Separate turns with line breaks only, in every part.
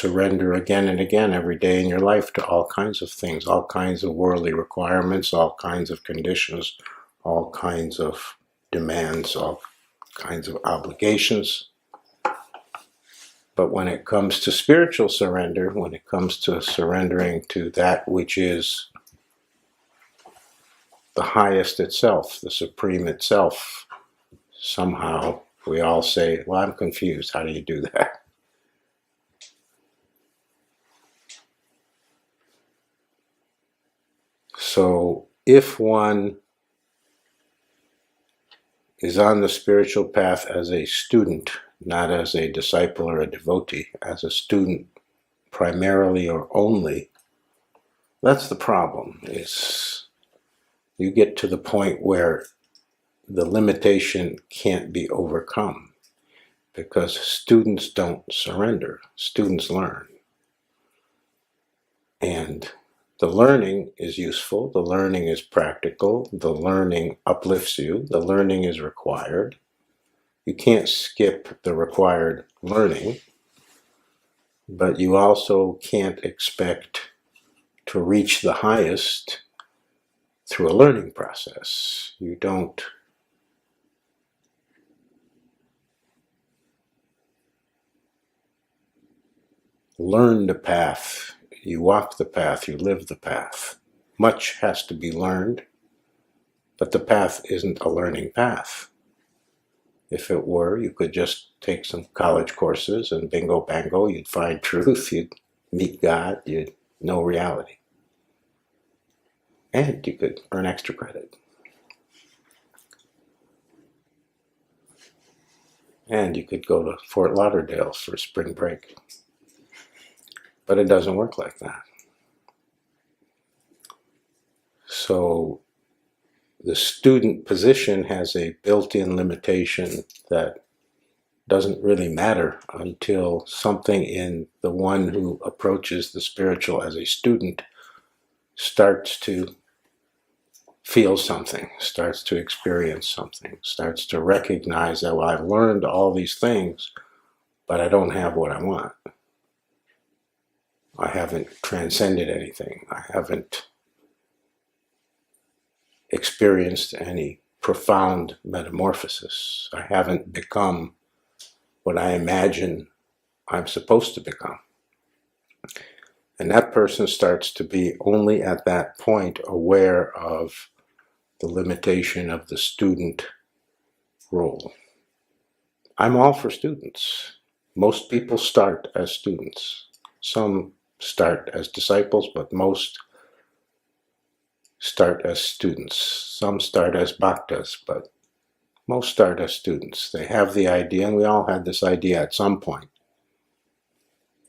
surrender again and again every day in your life to all kinds of things, all kinds of worldly requirements, all kinds of conditions, all kinds of demands, all kinds of obligations. But when it comes to spiritual surrender, when it comes to surrendering to that which is the highest itself, the supreme itself, somehow we all say, well, I'm confused. How do you do that? So if one is on the spiritual path as a student, not as a disciple or a devotee, as a student primarily or only, that's the problem. Is you get to the point where the limitation can't be overcome because students don't surrender, students learn. And the learning is useful, the learning is practical, the learning uplifts you, the learning is required. You can't skip the required learning, but you also can't expect to reach the highest through a learning process. You don't learn the path, you walk the path, you live the path. Much has to be learned, but the path isn't a learning path. If it were, you could just take some college courses and bingo bango, you'd find truth, you'd meet God, you'd know reality. And you could earn extra credit. And you could go to Fort Lauderdale for spring break. But it doesn't work like that. So the student position has a built-in limitation that doesn't really matter until something in the one who approaches the spiritual as a student starts to feel something, starts to experience something, starts to recognize that, well, I've learned all these things, but I don't have what I want. I haven't transcended anything. I haven't experienced any profound metamorphosis. I haven't become what I imagine I'm supposed to become. And that person starts to be only at that point aware of the limitation of the student role. I'm all for students. Most people start as students. Some start as disciples, but most start as students. Some start as bhaktas, but most start as students. They have the idea, and we all had this idea at some point,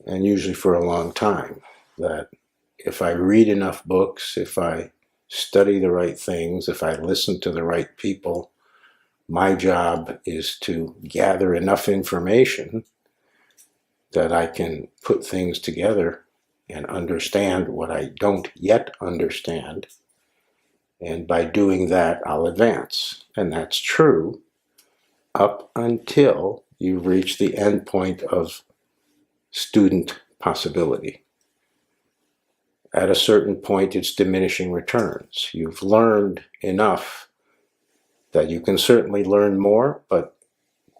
and usually for a long time, that if I read enough books, if I study the right things, if I listen to the right people, my job is to gather enough information that I can put things together and understand what I don't yet understand. And by doing that, I'll advance. And that's true up until you reach the end point of student possibility. At a certain point, it's diminishing returns. You've learned enough that you can certainly learn more, but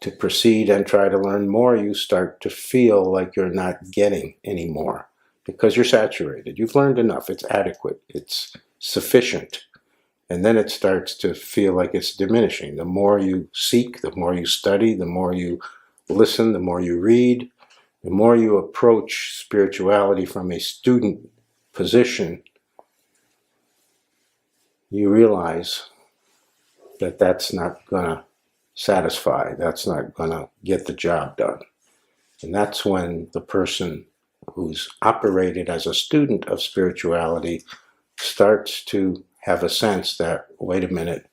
to proceed and try to learn more, you start to feel like you're not getting any more because you're saturated. You've learned enough. It's adequate. It's sufficient. And then it starts to feel like it's diminishing. The more you seek, the more you study, the more you listen, the more you read, the more you approach spirituality from a student position, you realize that that's not going to satisfy, that's not going to get the job done. And that's when the person who's operated as a student of spirituality starts to have a sense that, wait a minute,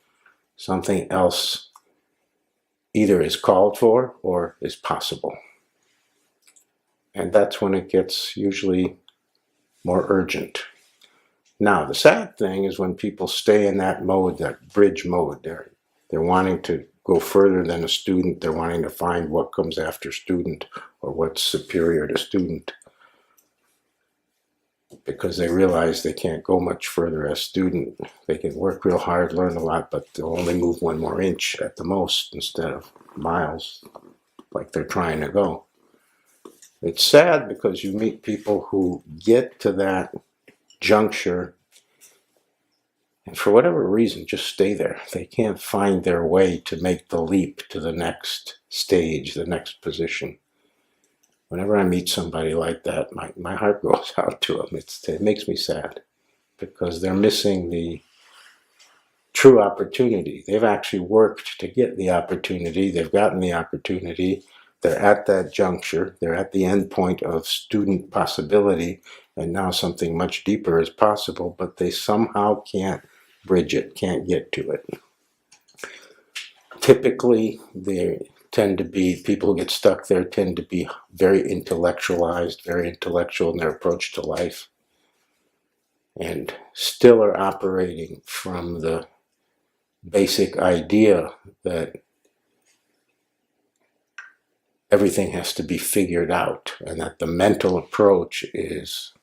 something else either is called for or is possible. And that's when it gets usually more urgent. Now, the sad thing is when people stay in that mode, that bridge mode, they're wanting to go further than a student, they're wanting to find what comes after student or what's superior to student. because they realize they can't go much further as a student. They can work real hard, learn a lot, but they'll only move 1 more inch at the most instead of miles like they're trying to go. It's sad because you meet people who get to that juncture and for whatever reason just stay there. They can't find their way to make the leap to the next stage, the next position. Whenever I meet somebody like that, my heart goes out to them. It makes me sad because they're missing the true opportunity. They've actually worked to get the opportunity. They've gotten the opportunity. They're at that juncture. They're at the end point of student possibility, and now something much deeper is possible, but they somehow can't bridge it, can't get to it. Typically, they tend to be, people who get stuck there tend to be very intellectualized, very intellectual in their approach to life, and still are operating from the basic idea that everything has to be figured out and that the mental approach is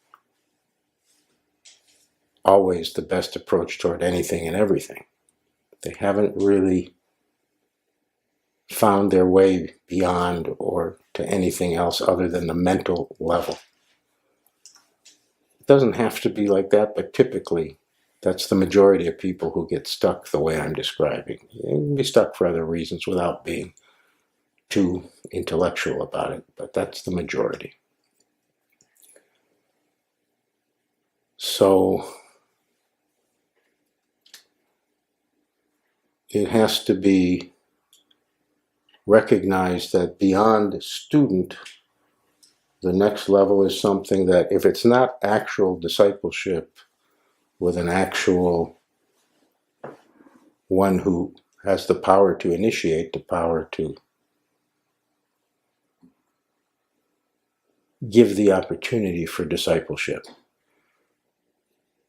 always the best approach toward anything and everything. They haven't really found their way beyond or to anything else other than the mental level. It doesn't have to be like that, but typically that's the majority of people who get stuck the way I'm describing. You can be stuck for other reasons without being too intellectual about it, but that's the majority. So it has to be recognized that beyond student, the next level is something that if it's not actual discipleship with an actual one who has the power to initiate, the power to give the opportunity for discipleship,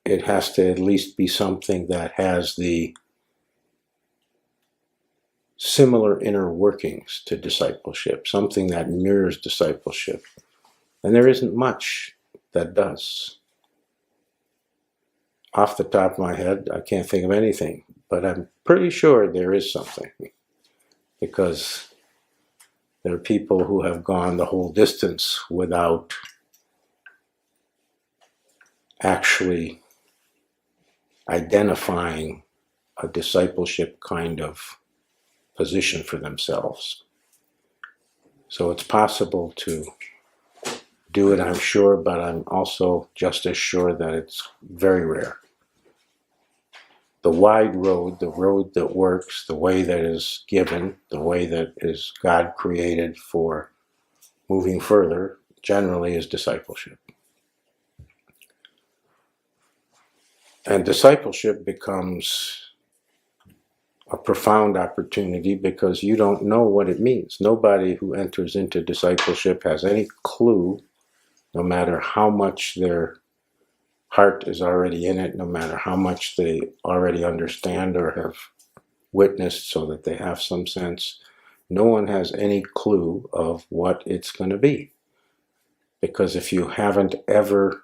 it has to at least be something that has the similar inner workings to discipleship, something that mirrors discipleship. And there isn't much that does. Off the top of my head, I can't think of anything, but I'm pretty sure there is something, because there are people who have gone the whole distance without actually identifying a discipleship kind of position for themselves. So it's possible to do it, I'm sure, but I'm also just as sure that it's very rare. The wide road, the road that works, the way that is given, the way that is God created for moving further, generally is discipleship. And discipleship becomes a profound opportunity because you don't know what it means. Nobody who enters into discipleship has any clue, no matter how much their heart is already in it, no matter how much they already understand or have witnessed so that they have some sense. No one has any clue of what it's going to be. Because if you haven't ever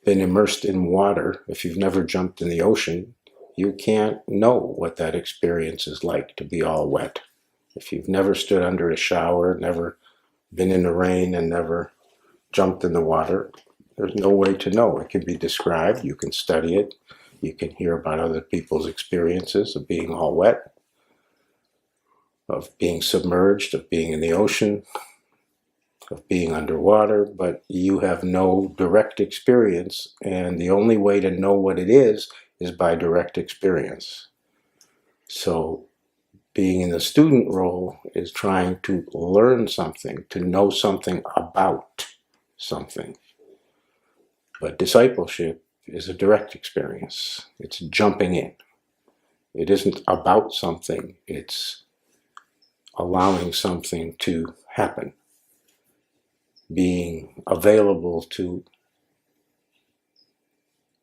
been immersed in water, if you've never jumped in the ocean, you can't know what that experience is like to be all wet. If you've never stood under a shower, never been in the rain, and never jumped in the water, there's no way to know. It can be described, you can study it, you can hear about other people's experiences of being all wet, of being submerged, of being in the ocean, of being underwater, but you have no direct experience, and the only way to know what it is by direct experience. So being in the student role is trying to learn something, to know something about something. But discipleship is a direct experience. It's jumping in. It isn't about something, it's allowing something to happen. Being available to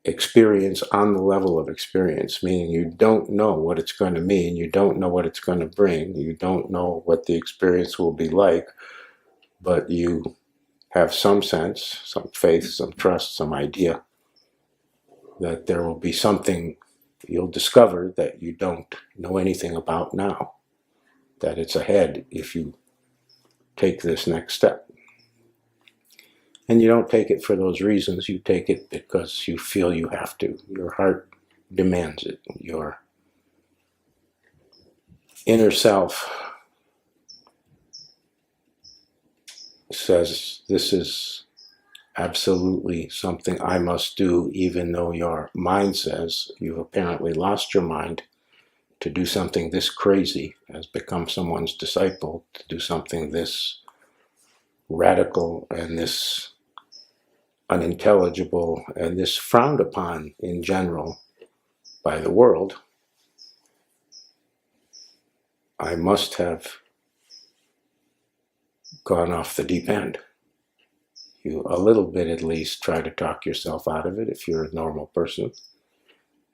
experience on the level of experience, meaning you don't know what it's going to mean, you don't know what it's going to bring, you don't know what the experience will be like, but you have some sense, some faith, some trust, some idea that there will be something you'll discover that you don't know anything about now, that it's ahead if you take this next step. And you don't take it for those reasons, you take it because you feel you have to. Your heart demands it. Your inner self says, this is absolutely something I must do, even though your mind says you've apparently lost your mind to do something this crazy, as become someone's disciple, to do something this radical and this unintelligible and this frowned upon in general by the world. I must have gone off the deep end. You, a little bit at least, try to talk yourself out of it if you're a normal person,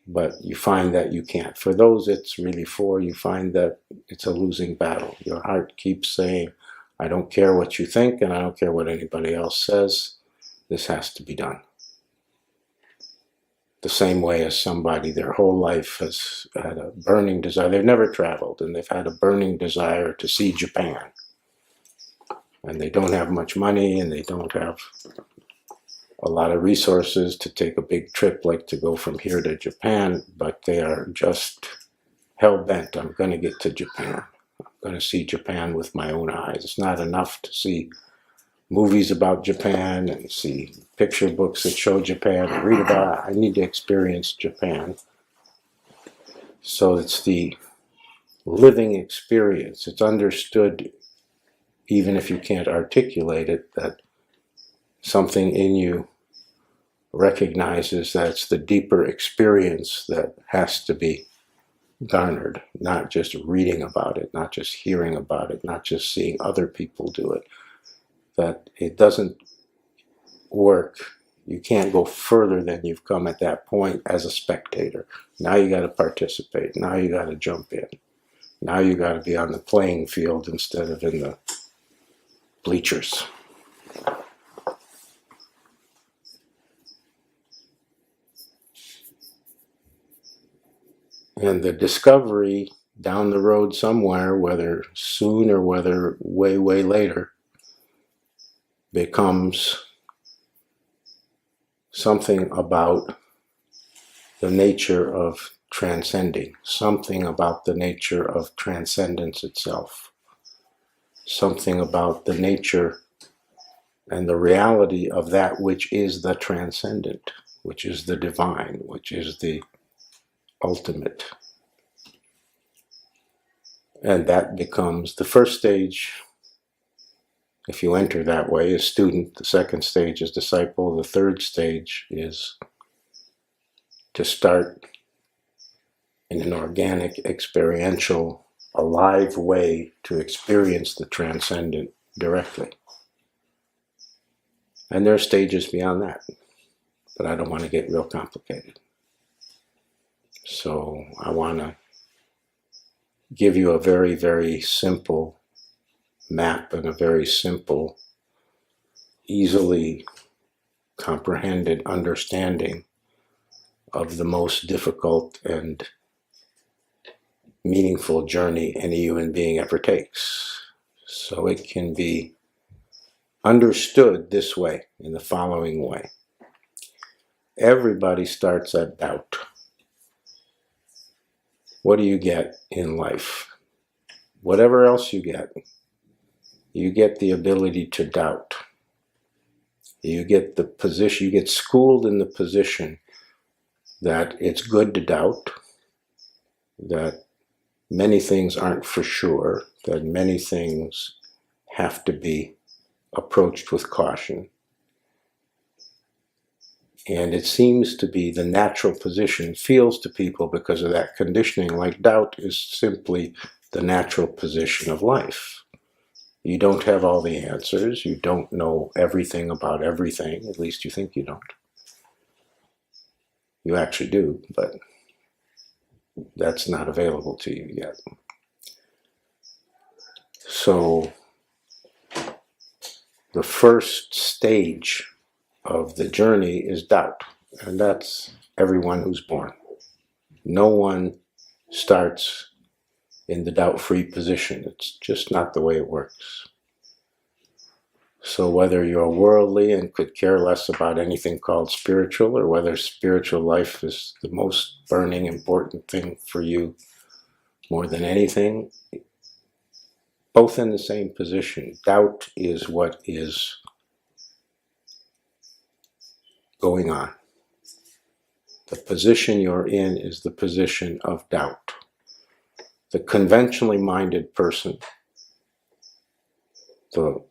but you find that you can't. For those it's really for, you find that it's a losing battle. Your heart keeps saying, I don't care what you think and I don't care what anybody else says. This has to be done. The same way as somebody their whole life has had a burning desire. They've never traveled and they've had a burning desire to see Japan. And they don't have much money and they don't have a lot of resources to take a big trip like to go from here to Japan, but they are just hell-bent. I'm going to get to Japan. I'm going to see Japan with my own eyes. It's not enough to see movies about Japan and see picture books that show Japan and read about it. I need to experience Japan. So it's the living experience. It's understood, even if you can't articulate it, that something in you recognizes that it's the deeper experience that has to be garnered, not just reading about it, not just hearing about it, not just seeing other people do it. That it doesn't work. You can't go further than you've come at that point as a spectator. Now you got to participate. Now you got to jump in. Now you got to be on the playing field instead of in the bleachers. And the discovery down the road somewhere, whether soon or whether way, way later, becomes something about the nature of transcending, something about the nature of transcendence itself, something about the nature and the reality of that which is the transcendent, which is the divine, which is the ultimate. And that becomes the first stage. If you enter that way as student, the second stage is disciple, the third stage is to start in an organic, experiential, alive way to experience the transcendent directly. And there are stages beyond that, but I don't want to get real complicated. So I want to give you a very, very simple map and a very simple, easily comprehended understanding of the most difficult and meaningful journey any human being ever takes. So it can be understood this way, in the following way. Everybody starts at doubt. What do you get in life? Whatever else you get the ability to doubt. You get the position, you get schooled in the position that it's good to doubt, that many things aren't for sure, that many things have to be approached with caution. And it seems to be the natural position, feels to people because of that conditioning, like doubt is simply the natural position of life. You don't have all the answers, you don't know everything about everything, at least you think you don't. You actually do, but that's not available to you yet. the first stage of the journey is doubt, and that's everyone who's born. No one starts in the doubt-free position. It's just not the way it works. So whether you're worldly and could care less about anything called spiritual, or whether spiritual life is the most burning, important thing for you more than anything, both in the same position. Doubt is what is going on. The position you're in is the position of doubt. The conventionally minded person, the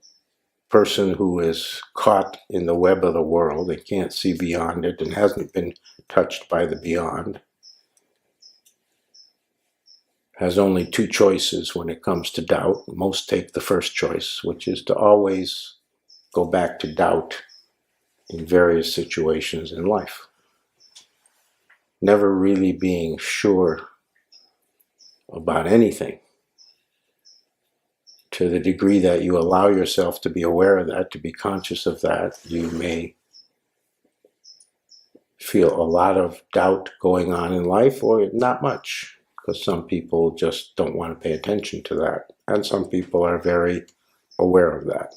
person who is caught in the web of the world and can't see beyond it and hasn't been touched by the beyond, has only two choices when it comes to doubt. Most take the first choice, which is to always go back to doubt in various situations in life. Never really being sure about anything. To the degree that you allow yourself to be aware of that, to be conscious of that, you may feel a lot of doubt going on in life, or not much, because some people just don't want to pay attention to that, and some people are very aware of that,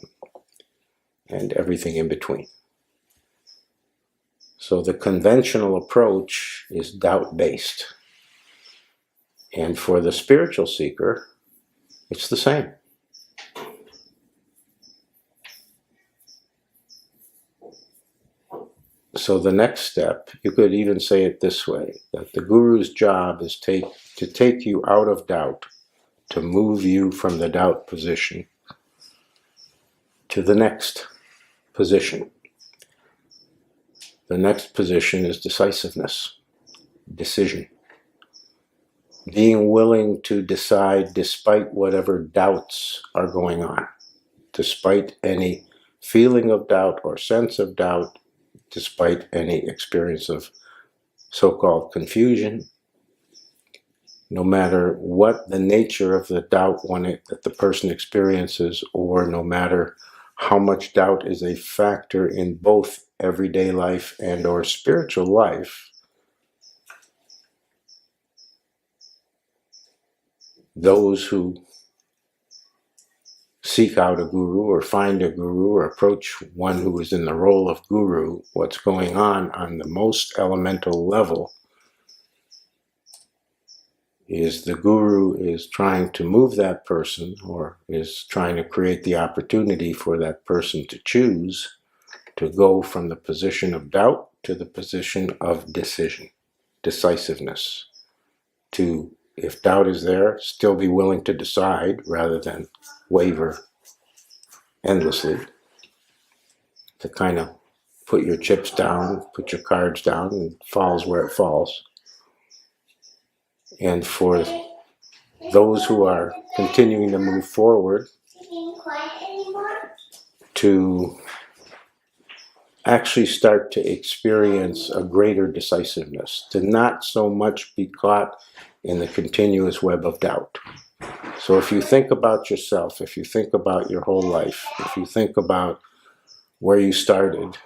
and everything in between. So the conventional approach is doubt-based, and for the spiritual seeker, it's the same. So the next step, you could even say it this way, that the Guru's job is to take you out of doubt, to move you from the doubt position to the next position. The next position is decisiveness, decision. Being willing to decide despite whatever doubts are going on, despite any feeling of doubt or sense of doubt, despite any experience of so-called confusion, no matter what the nature of the doubt that the person experiences, or no matter how much doubt is a factor in both everyday life and or spiritual life, those who seek out a guru or find a guru or approach one who is in the role of guru, what's going on the most elemental level is the guru is trying to move that person, or is trying to create the opportunity for that person to choose to go from the position of doubt to the position of decision, decisiveness, to, if doubt is there, still be willing to decide rather than waver endlessly, to kind of put your chips down, put your cards down, and it falls where it falls. And for those who are continuing to move forward, to actually start to experience a greater decisiveness, to not so much be caught in the continuous web of doubt. So if you think about yourself, if you think about your whole life, if you think about where you started,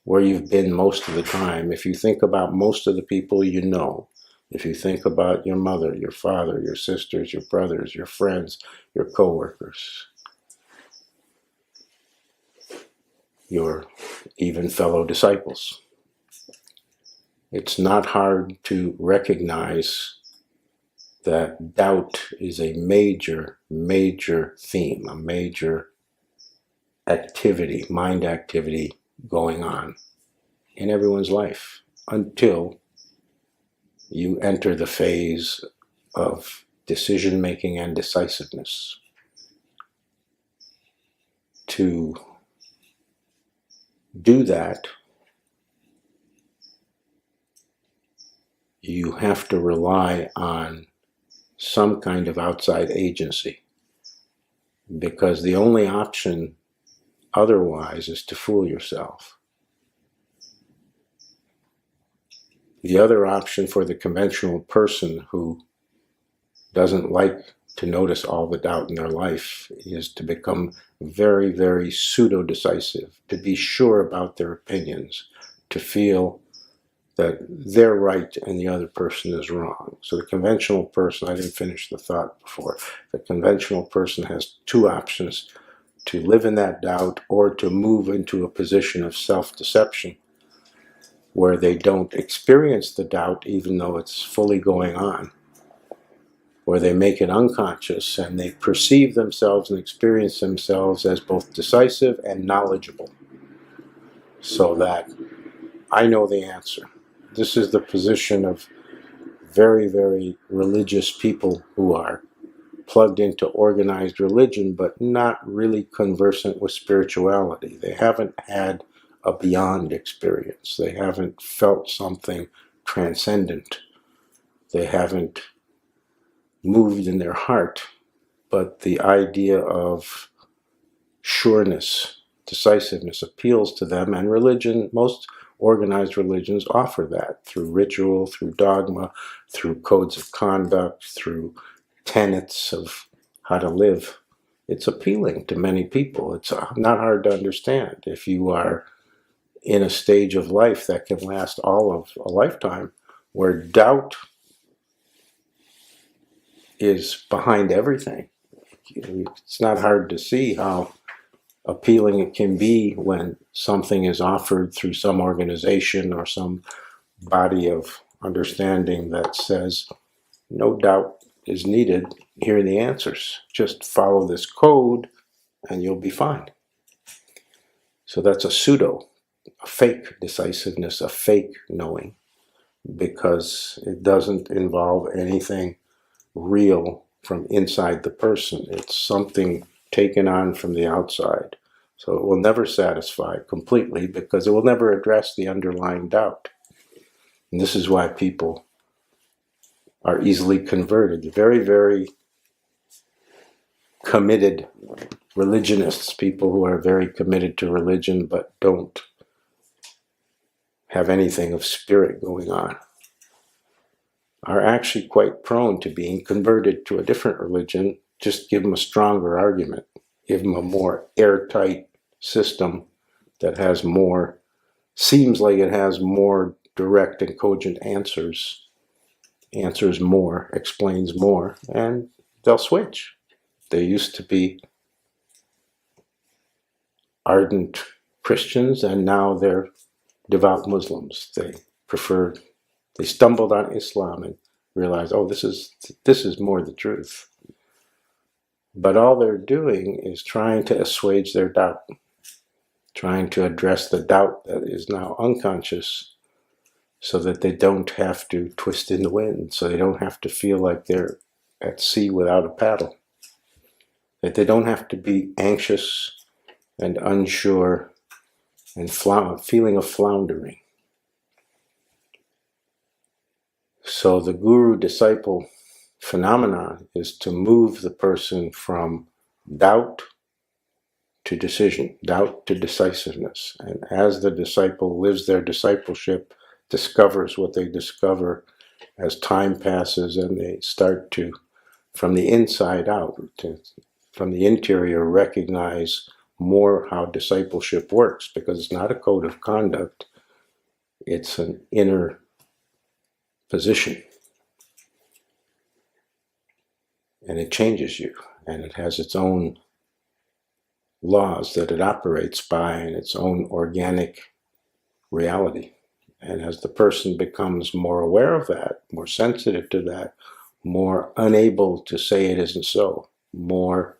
where you've been most of the time, if you think about most of the people you know, if you think about your mother, your father, your sisters, your brothers, your friends, your co-workers, your even fellow disciples, it's not hard to recognize that doubt is a major, major theme, a major activity, mind activity going on in everyone's life, until you enter the phase of decision-making and decisiveness. To do that, you have to rely on some kind of outside agency, because the only option otherwise is to fool yourself. The other option for the conventional person who doesn't like to notice all the doubt in their life is to become very, very pseudo-decisive, to be sure about their opinions, to feel that they're right and the other person is wrong. So the conventional person, I didn't finish the thought before, the conventional person has two options: to live in that doubt or to move into a position of self-deception where they don't experience the doubt even though it's fully going on, where they make it unconscious and they perceive themselves and experience themselves as both decisive and knowledgeable, so that I know the answer. This is the position of very, very religious people who are plugged into organized religion but not really conversant with spirituality. They haven't had a beyond experience. They haven't felt something transcendent. They haven't moved in their heart. But the idea of sureness, decisiveness appeals to them, and religion, most organized religions offer that through ritual, through dogma, through codes of conduct, through tenets of how to live. It's appealing to many people. It's not hard to understand. If you are in a stage of life that can last all of a lifetime, where doubt is behind everything, it's not hard to see how appealing it can be when something is offered through some organization or some body of understanding that says, no doubt is needed, here are the answers. Just follow this code and you'll be fine. So that's a pseudo, a fake decisiveness, a fake knowing, because it doesn't involve anything real from inside the person. It's something taken on from the outside. So it will never satisfy completely because it will never address the underlying doubt. And this is why people are easily converted. Very, very committed religionists, people who are very committed to religion but don't have anything of spirit going on, are actually quite prone to being converted to a different religion. Just give them a stronger argument. Give them a more airtight system that has more, seems like it has more direct and cogent answers more, explains more, and they'll switch. They used to be ardent Christians and now they're devout Muslims. They stumbled on Islam and realized, oh, this is more the truth. But all they're doing is trying to assuage their doubt, trying to address the doubt that is now unconscious so that they don't have to twist in the wind, so they don't have to feel like they're at sea without a paddle, that they don't have to be anxious and unsure and feeling of floundering. So the guru-disciple phenomenon is to move the person from doubt to decision, doubt to decisiveness. And as the disciple lives their discipleship, discovers what they discover as time passes, and they start to, from the inside out, from the interior, recognize more how discipleship works, because it's not a code of conduct, it's an inner position. And it changes you, and it has its own laws that it operates by and its own organic reality. And as the person becomes more aware of that, more sensitive to that, more unable to say it isn't so, more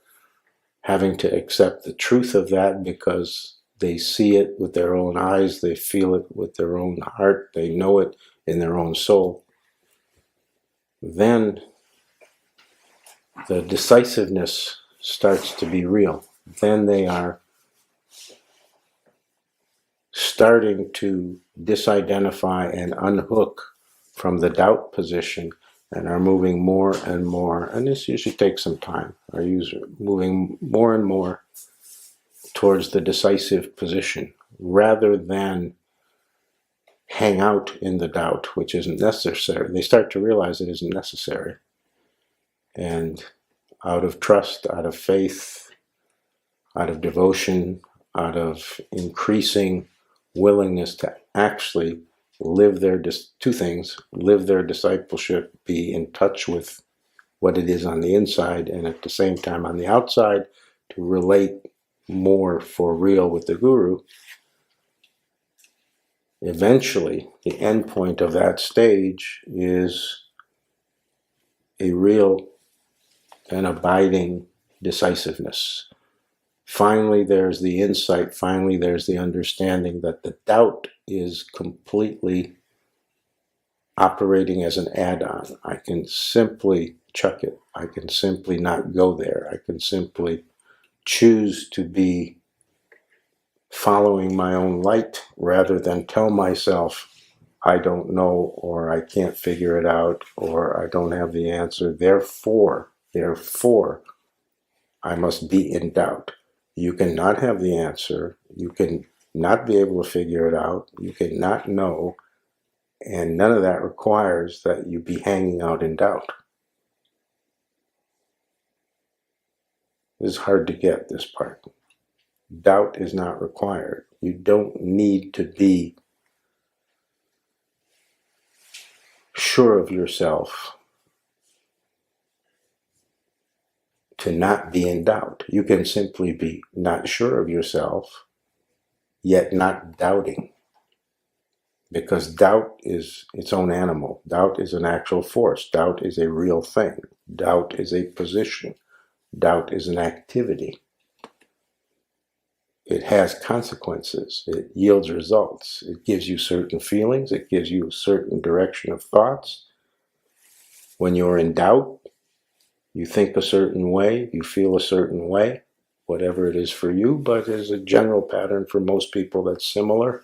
having to accept the truth of that because they see it with their own eyes, they feel it with their own heart, they know it in their own soul, then the decisiveness starts to be real. Then they are starting to disidentify and unhook from the doubt position and are moving more and more, and this usually takes some time, are moving more and more towards the decisive position rather than hang out in the doubt, which isn't necessary. They start to realize it isn't necessary. And out of trust, out of faith, out of devotion, out of increasing willingness to actually live their two things: live their discipleship, be in touch with what it is on the inside, and at the same time on the outside to relate more for real with the Guru. Eventually, the end point of that stage is a real and abiding decisiveness. Finally, there's the insight, finally, there's the understanding that the doubt is completely operating as an add-on. I can simply chuck it. I can simply not go there. I can simply choose to be following my own light rather than tell myself I don't know, or I can't figure it out, or I don't have the answer. Therefore, I must be in doubt. You cannot have the answer. You can not be able to figure it out. You cannot know. And none of that requires that you be hanging out in doubt. It's hard to get, this part. Doubt is not required. You don't need to be sure of yourself to not be in doubt. You can simply be not sure of yourself, yet not doubting. Because doubt is its own animal. Doubt is an actual force. Doubt is a real thing. Doubt is a position. Doubt is an activity. It has consequences. It yields results. It gives you certain feelings. It gives you a certain direction of thoughts. When you're in doubt, you think a certain way, you feel a certain way, whatever it is for you, but as a general pattern for most people that's similar.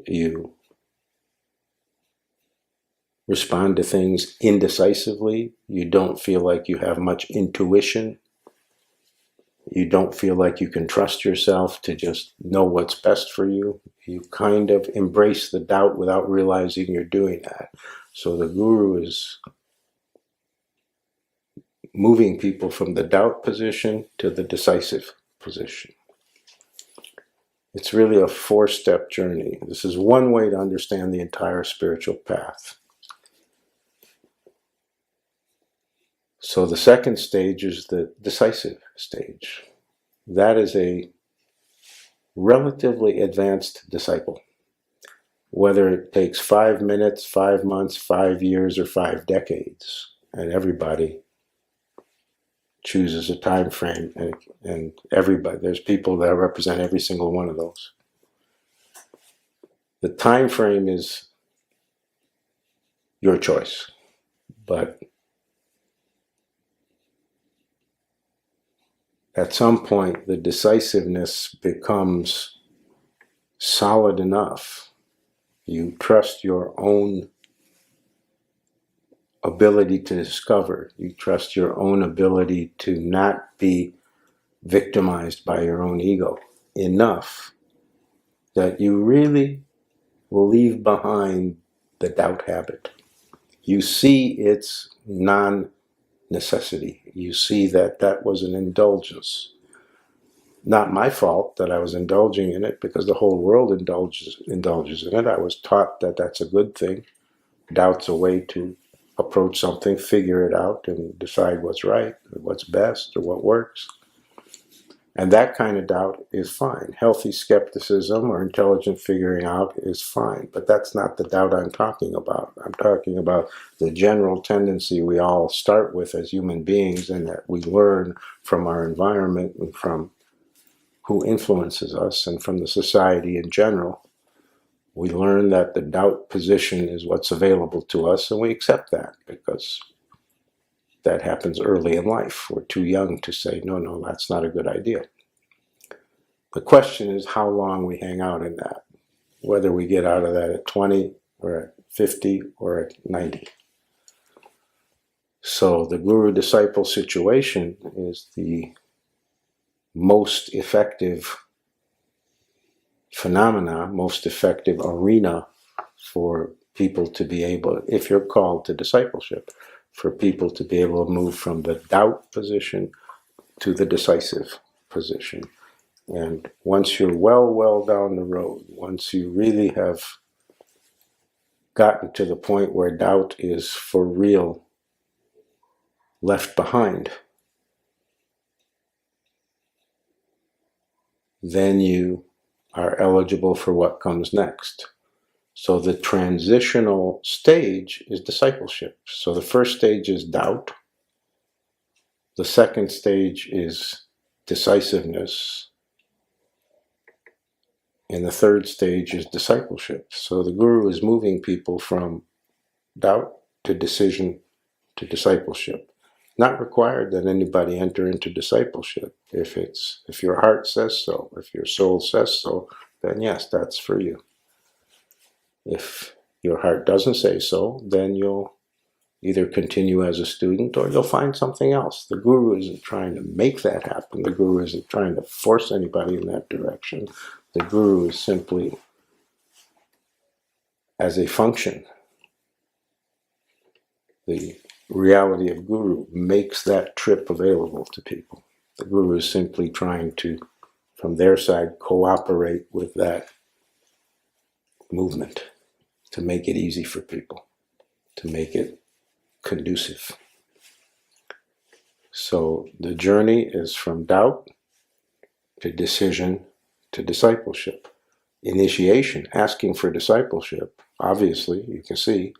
You respond to things indecisively. You don't feel like you have much intuition. You don't feel like you can trust yourself to just know what's best for you. You kind of embrace the doubt without realizing you're doing that. So the Guru is moving people from the doubt position to the decisive position. It's really a four-step journey. This is one way to understand the entire spiritual path. So the second stage is the decisive stage. That is a relatively advanced disciple. Whether it takes 5 minutes, 5 months, 5 years, or 5 decades, and everybody chooses a time frame, and everybody, there's people that represent every single one of those. The time frame is your choice, but at some point the decisiveness becomes solid enough. You trust your own ability to discover. You trust your own ability to not be victimized by your own ego enough that you really will leave behind the doubt habit. You see its non-necessity. You see that that was an indulgence. Not my fault that I was indulging in it, because the whole world indulges in it. I was taught that that's a good thing. Doubt's a way to approach something, figure it out, and decide what's right, or what's best, or what works. And that kind of doubt is fine. Healthy skepticism or intelligent figuring out is fine. But that's not the doubt I'm talking about. I'm talking about the general tendency we all start with as human beings, and that we learn from our environment and from who influences us and from the society in general. We learn that the doubt position is what's available to us, and we accept that because that happens early in life. We're too young to say, no, that's not a good idea. The question is how long we hang out in that, whether we get out of that at 20 or at 50 or at 90. So the guru-disciple situation is the most effective phenomena, most effective arena for people to be able, if you're called to discipleship, for people to be able to move from the doubt position to the decisive position. And once you're well down the road, once you really have gotten to the point where doubt is for real left behind, then you are eligible for what comes next. So the transitional stage is discipleship. So the first stage is doubt. The second stage is decisiveness. And the third stage is discipleship. So the Guru is moving people from doubt to decision to discipleship. Not required that anybody enter into discipleship. If your heart says so, if your soul says so, then yes, that's for you. If your heart doesn't say so, then you'll either continue as a student or you'll find something else. The Guru isn't trying to make that happen. The Guru isn't trying to force anybody in that direction. The Guru is simply, as a function, the reality of Guru makes that trip available to people. The Guru is simply trying to, from their side, cooperate with that movement to make it easy for people, to make it conducive. So the journey is from doubt to decision to discipleship. Initiation, asking for discipleship, obviously, you can see,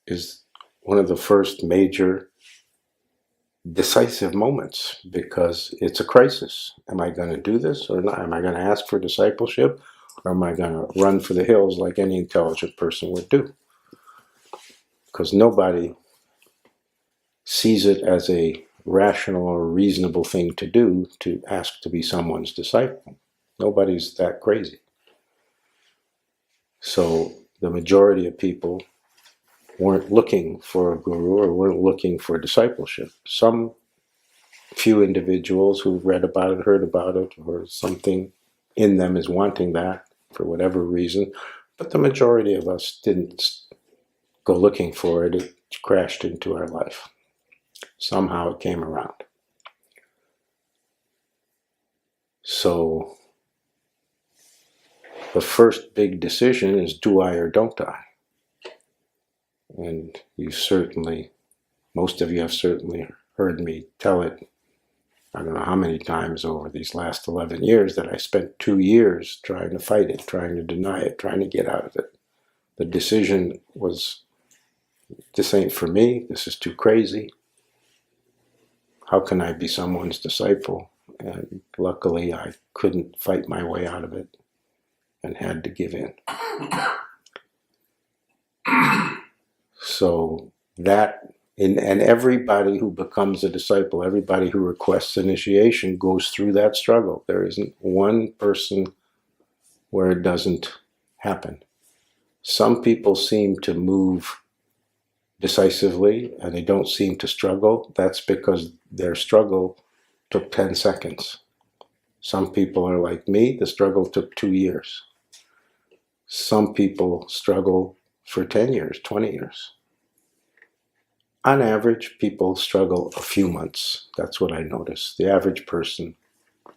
is one of the first major decisive moments because it's a crisis. Am I going to do this or not? Am I going to ask for discipleship or am I going to run for the hills like any intelligent person would do? Because nobody sees it as a rational or reasonable thing to do to ask to be someone's disciple. Nobody's that crazy. So the majority of people weren't looking for a guru or weren't looking for discipleship. Some few individuals who read about it, heard about it, or something in them is wanting that for whatever reason. But the majority of us didn't go looking for it. It crashed into our life. Somehow it came around. So the first big decision is, do I or don't I? And you certainly, most of you have certainly heard me tell it, I don't know how many times over these last 11 years, that I spent 2 years trying to fight it, trying to deny it, trying to get out of it. The decision was, this ain't for me, this is too crazy. How can I be someone's disciple? And luckily I couldn't fight my way out of it and had to give in. So that, and everybody who becomes a disciple, everybody who requests initiation goes through that struggle. There isn't one person where it doesn't happen. Some people seem to move decisively and they don't seem to struggle. That's because their struggle took 10 seconds. Some people are like me, the struggle took 2 years. Some people struggle for 10 years, 20 years. On average, people struggle a few months. That's what I notice. The average person,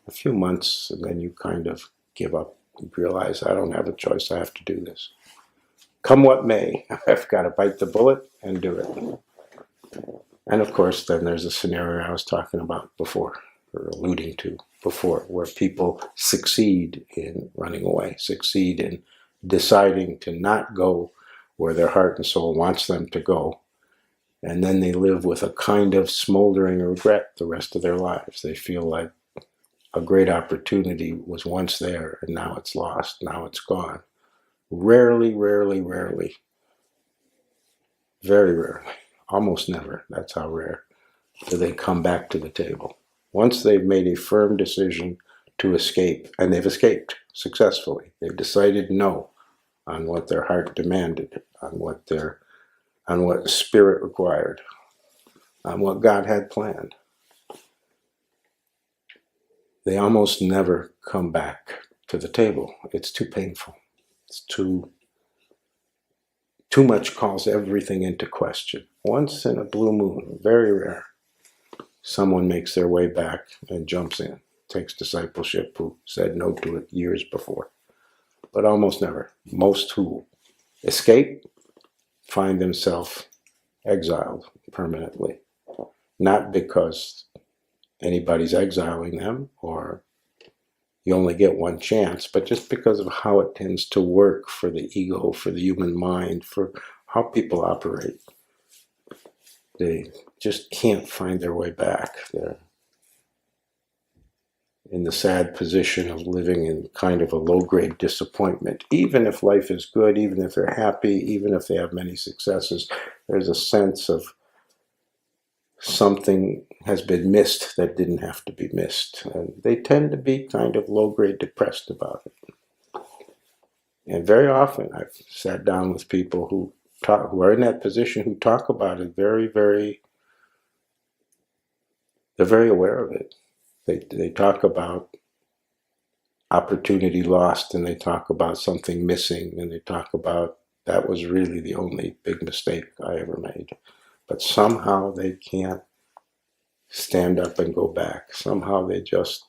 a few months, and then you kind of give up and realize, I don't have a choice, I have to do this. Come what may, I've got to bite the bullet and do it. And of course, then there's a scenario I was talking about before, or alluding to before, where people succeed in running away, succeed in deciding to not go where their heart and soul wants them to go. And then they live with a kind of smoldering regret the rest of their lives. They feel like a great opportunity was once there and now it's lost, now it's gone. Rarely, very rarely, almost never, that's how rare, do they come back to the table. Once they've made a firm decision to escape, and they've escaped successfully, they've decided no on what their heart demanded, on what spirit required, on what God had planned, they almost never come back to the table. It's too painful. It's too Too much calls everything into question. Once in a blue moon, very rare, someone makes their way back and jumps in, takes discipleship who said no to it years before. But almost never. Most who escape find themselves exiled permanently. Not because anybody's exiling them or you only get one chance, but just because of how it tends to work for the ego, for the human mind, for how people operate. They just can't find their way back. They're in the sad position of living in kind of a low-grade disappointment. Even if life is good, even if they're happy, even if they have many successes, there's a sense of something has been missed that didn't have to be missed. And they tend to be kind of low-grade depressed about it. And very often I've sat down with people who are in that position who talk about it they're very aware of it. They talk about opportunity lost, and they talk about something missing, and they talk about that was really the only big mistake I ever made. But somehow they can't stand up and go back. Somehow they just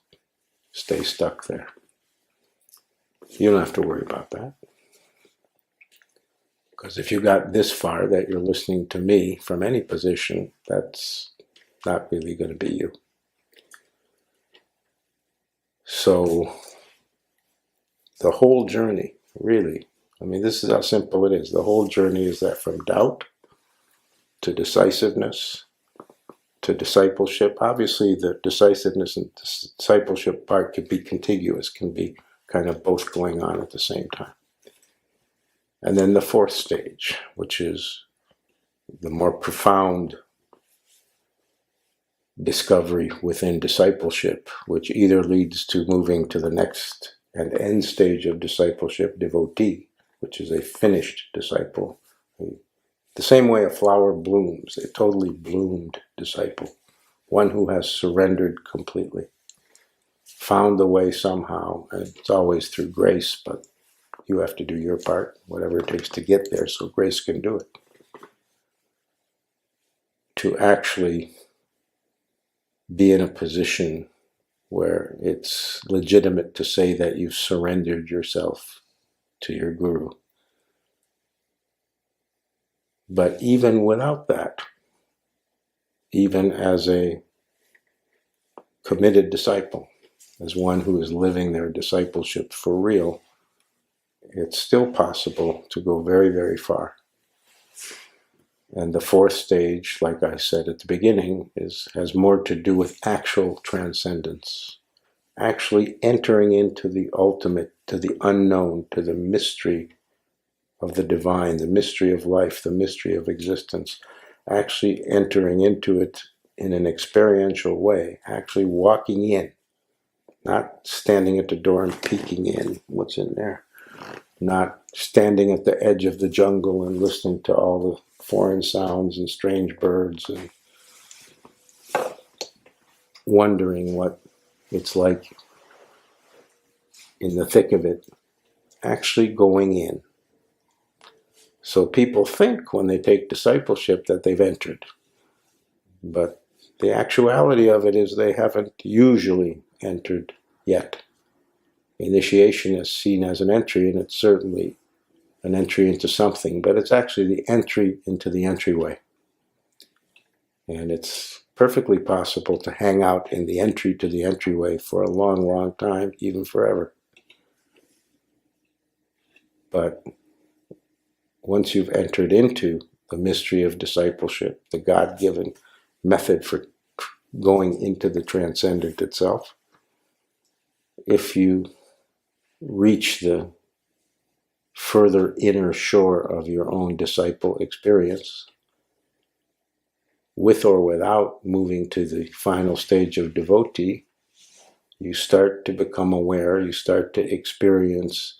stay stuck there. You don't have to worry about that. Because if you got this far that you're listening to me from any position, that's not really going to be you. So the whole journey, really, I mean, this is how simple it is. The whole journey is that from doubt to decisiveness to discipleship. Obviously, the decisiveness and discipleship part can be contiguous, can be kind of both going on at the same time. And then the fourth stage, which is the more profound discovery within discipleship, which either leads to moving to the next and end stage of discipleship, devotee, which is a finished disciple. The same way a flower blooms, a totally bloomed disciple, one who has surrendered completely, found the way somehow, and it's always through grace, but you have to do your part, whatever it takes to get there, so grace can do it. To actually be in a position where it's legitimate to say that you've surrendered yourself to your guru. But even without that, even as a committed disciple, as one who is living their discipleship for real, it's still possible to go very, very far. And the fourth stage, like I said at the beginning, has more to do with actual transcendence, actually entering into the ultimate, to the unknown, to the mystery of the divine, the mystery of life, the mystery of existence, actually entering into it in an experiential way, actually walking in, not standing at the door and peeking in what's in there, not standing at the edge of the jungle and listening to all the foreign sounds and strange birds and wondering what it's like in the thick of it, actually going in. So people think when they take discipleship that they've entered, but the actuality of it is they haven't usually entered yet. Initiation is seen as an entry, and it's certainly an entry into something, but it's actually the entry into the entryway. And it's perfectly possible to hang out in the entry to the entryway for a long, long time, even forever. But once you've entered into the mystery of discipleship, the God-given method for going into the transcendent itself, if you reach the further inner shore of your own disciple experience, with or without moving to the final stage of devotee, you start to become aware, you start to experience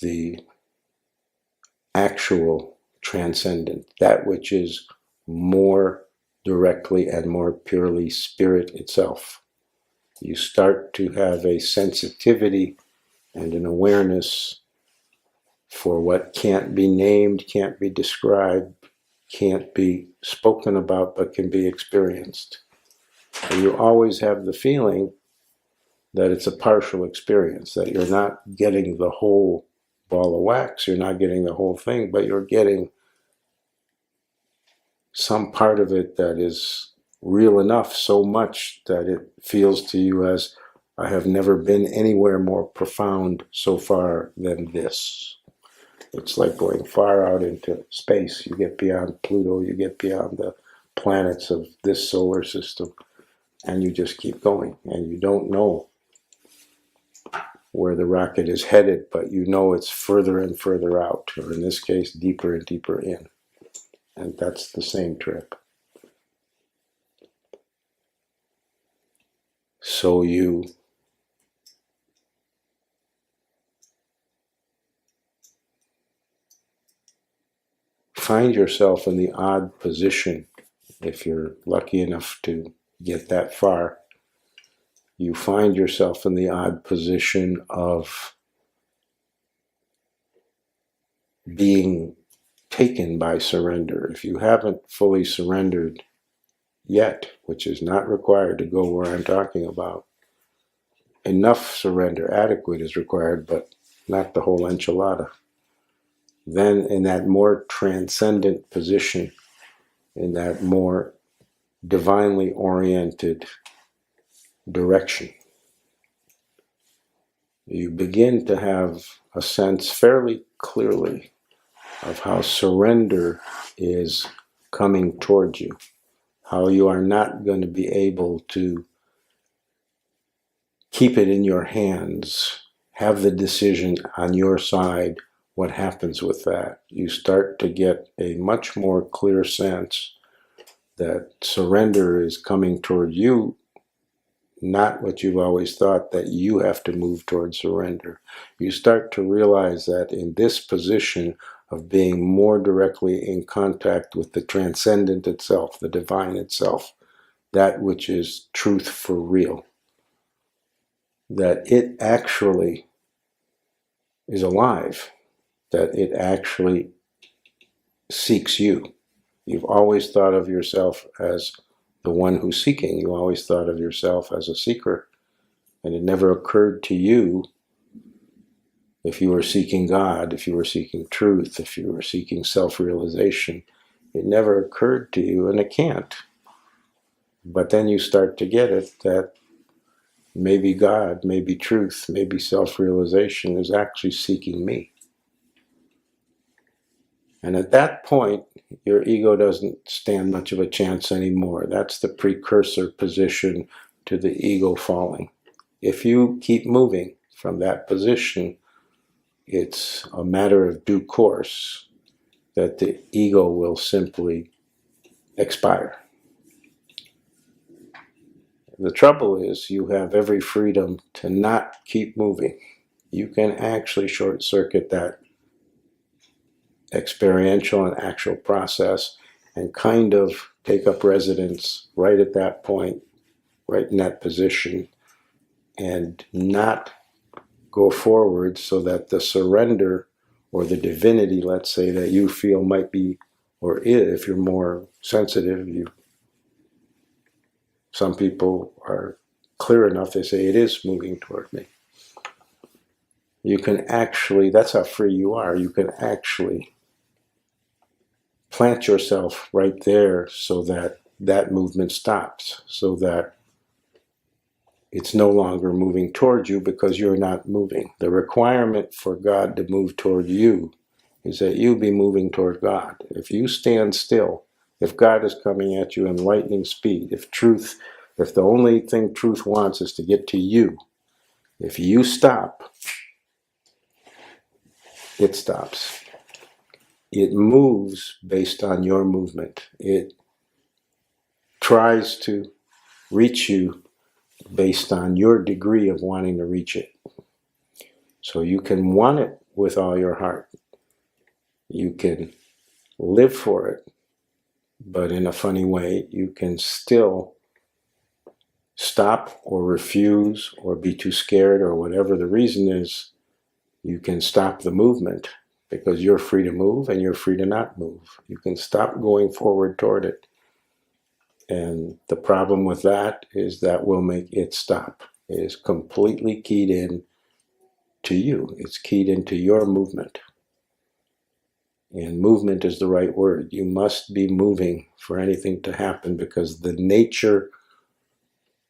the actual transcendent, that which is more directly and more purely spirit itself. You start to have a sensitivity and an awareness for what can't be named, can't be described, can't be spoken about, but can be experienced. And you always have the feeling that it's a partial experience, that you're not getting the whole ball of wax, you're not getting the whole thing, but you're getting some part of it that is real enough, so much that it feels to you as, I have never been anywhere more profound so far than this. It's like going far out into space. You get beyond Pluto, you get beyond the planets of this solar system, and you just keep going. And you don't know where the rocket is headed, but you know it's further and further out, or in this case, deeper and deeper in. And that's the same trip. So you find yourself in the odd position, if you're lucky enough to get that far, you find yourself in the odd position of being taken by surrender. If you haven't fully surrendered yet, which is not required to go where I'm talking about, enough surrender, adequate, is required, but not the whole enchilada. Then in that more transcendent position, in that more divinely oriented direction, you begin to have a sense fairly clearly of how surrender is coming towards you, how you are not going to be able to keep it in your hands, have the decision on your side. What happens with that? You start to get a much more clear sense that surrender is coming toward you, not what you've always thought, that you have to move toward surrender. You start to realize that in this position of being more directly in contact with the transcendent itself, the divine itself, that which is truth for real, that it actually is alive, that it actually seeks you. You've always thought of yourself as the one who's seeking. You always thought of yourself as a seeker. And it never occurred to you, if you were seeking God, if you were seeking truth, if you were seeking self-realization, it never occurred to you, and it can't. But then you start to get it, that maybe God, maybe truth, maybe self-realization is actually seeking me. And at that point, your ego doesn't stand much of a chance anymore. That's the precursor position to the ego falling. If you keep moving from that position, it's a matter of due course that the ego will simply expire. The trouble is, you have every freedom to not keep moving. You can actually short-circuit that experiential and actual process and kind of take up residence right at that point, right in that position, and not go forward, so that the surrender or the divinity, let's say, that you feel might be, or is, if you're more sensitive, some people are clear enough, they say it is moving toward me. You can actually, that's how free you are, you can actually plant yourself right there so that that movement stops, so that it's no longer moving toward you because you're not moving. The requirement for God to move toward you is that you be moving toward God. If you stand still, if God is coming at you in lightning speed, if the only thing truth wants is to get to you, if you stop, it stops. It moves based on your movement. It tries to reach you based on your degree of wanting to reach it. So you can want it with all your heart. You can live for it, but in a funny way, you can still stop or refuse or be too scared or whatever the reason is. You can stop the movement because you're free to move and you're free to not move. You can stop going forward toward it. And the problem with that is that will make it stop. It is completely keyed in to you. It's keyed into your movement. And movement is the right word. You must be moving for anything to happen, because the nature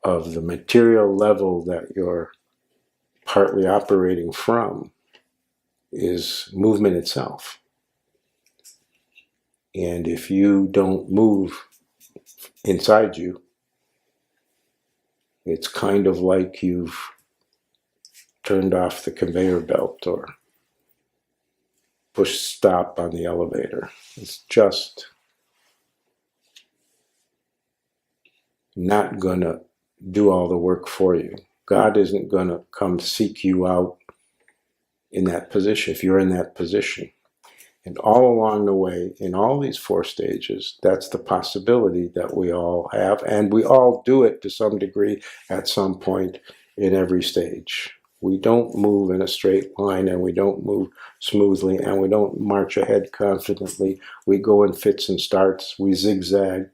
of the material level that you're partly operating from is movement itself. And if you don't move inside you, it's kind of like you've turned off the conveyor belt or pushed stop on the elevator. It's just not going to do all the work for you. God isn't going to come seek you out in that position, if you're in that position. And all along the way, in all these 4 stages, that's the possibility that we all have, and we all do it to some degree at some point in every stage. We don't move in a straight line, and we don't move smoothly, and we don't march ahead confidently. We go in fits and starts, we zigzag,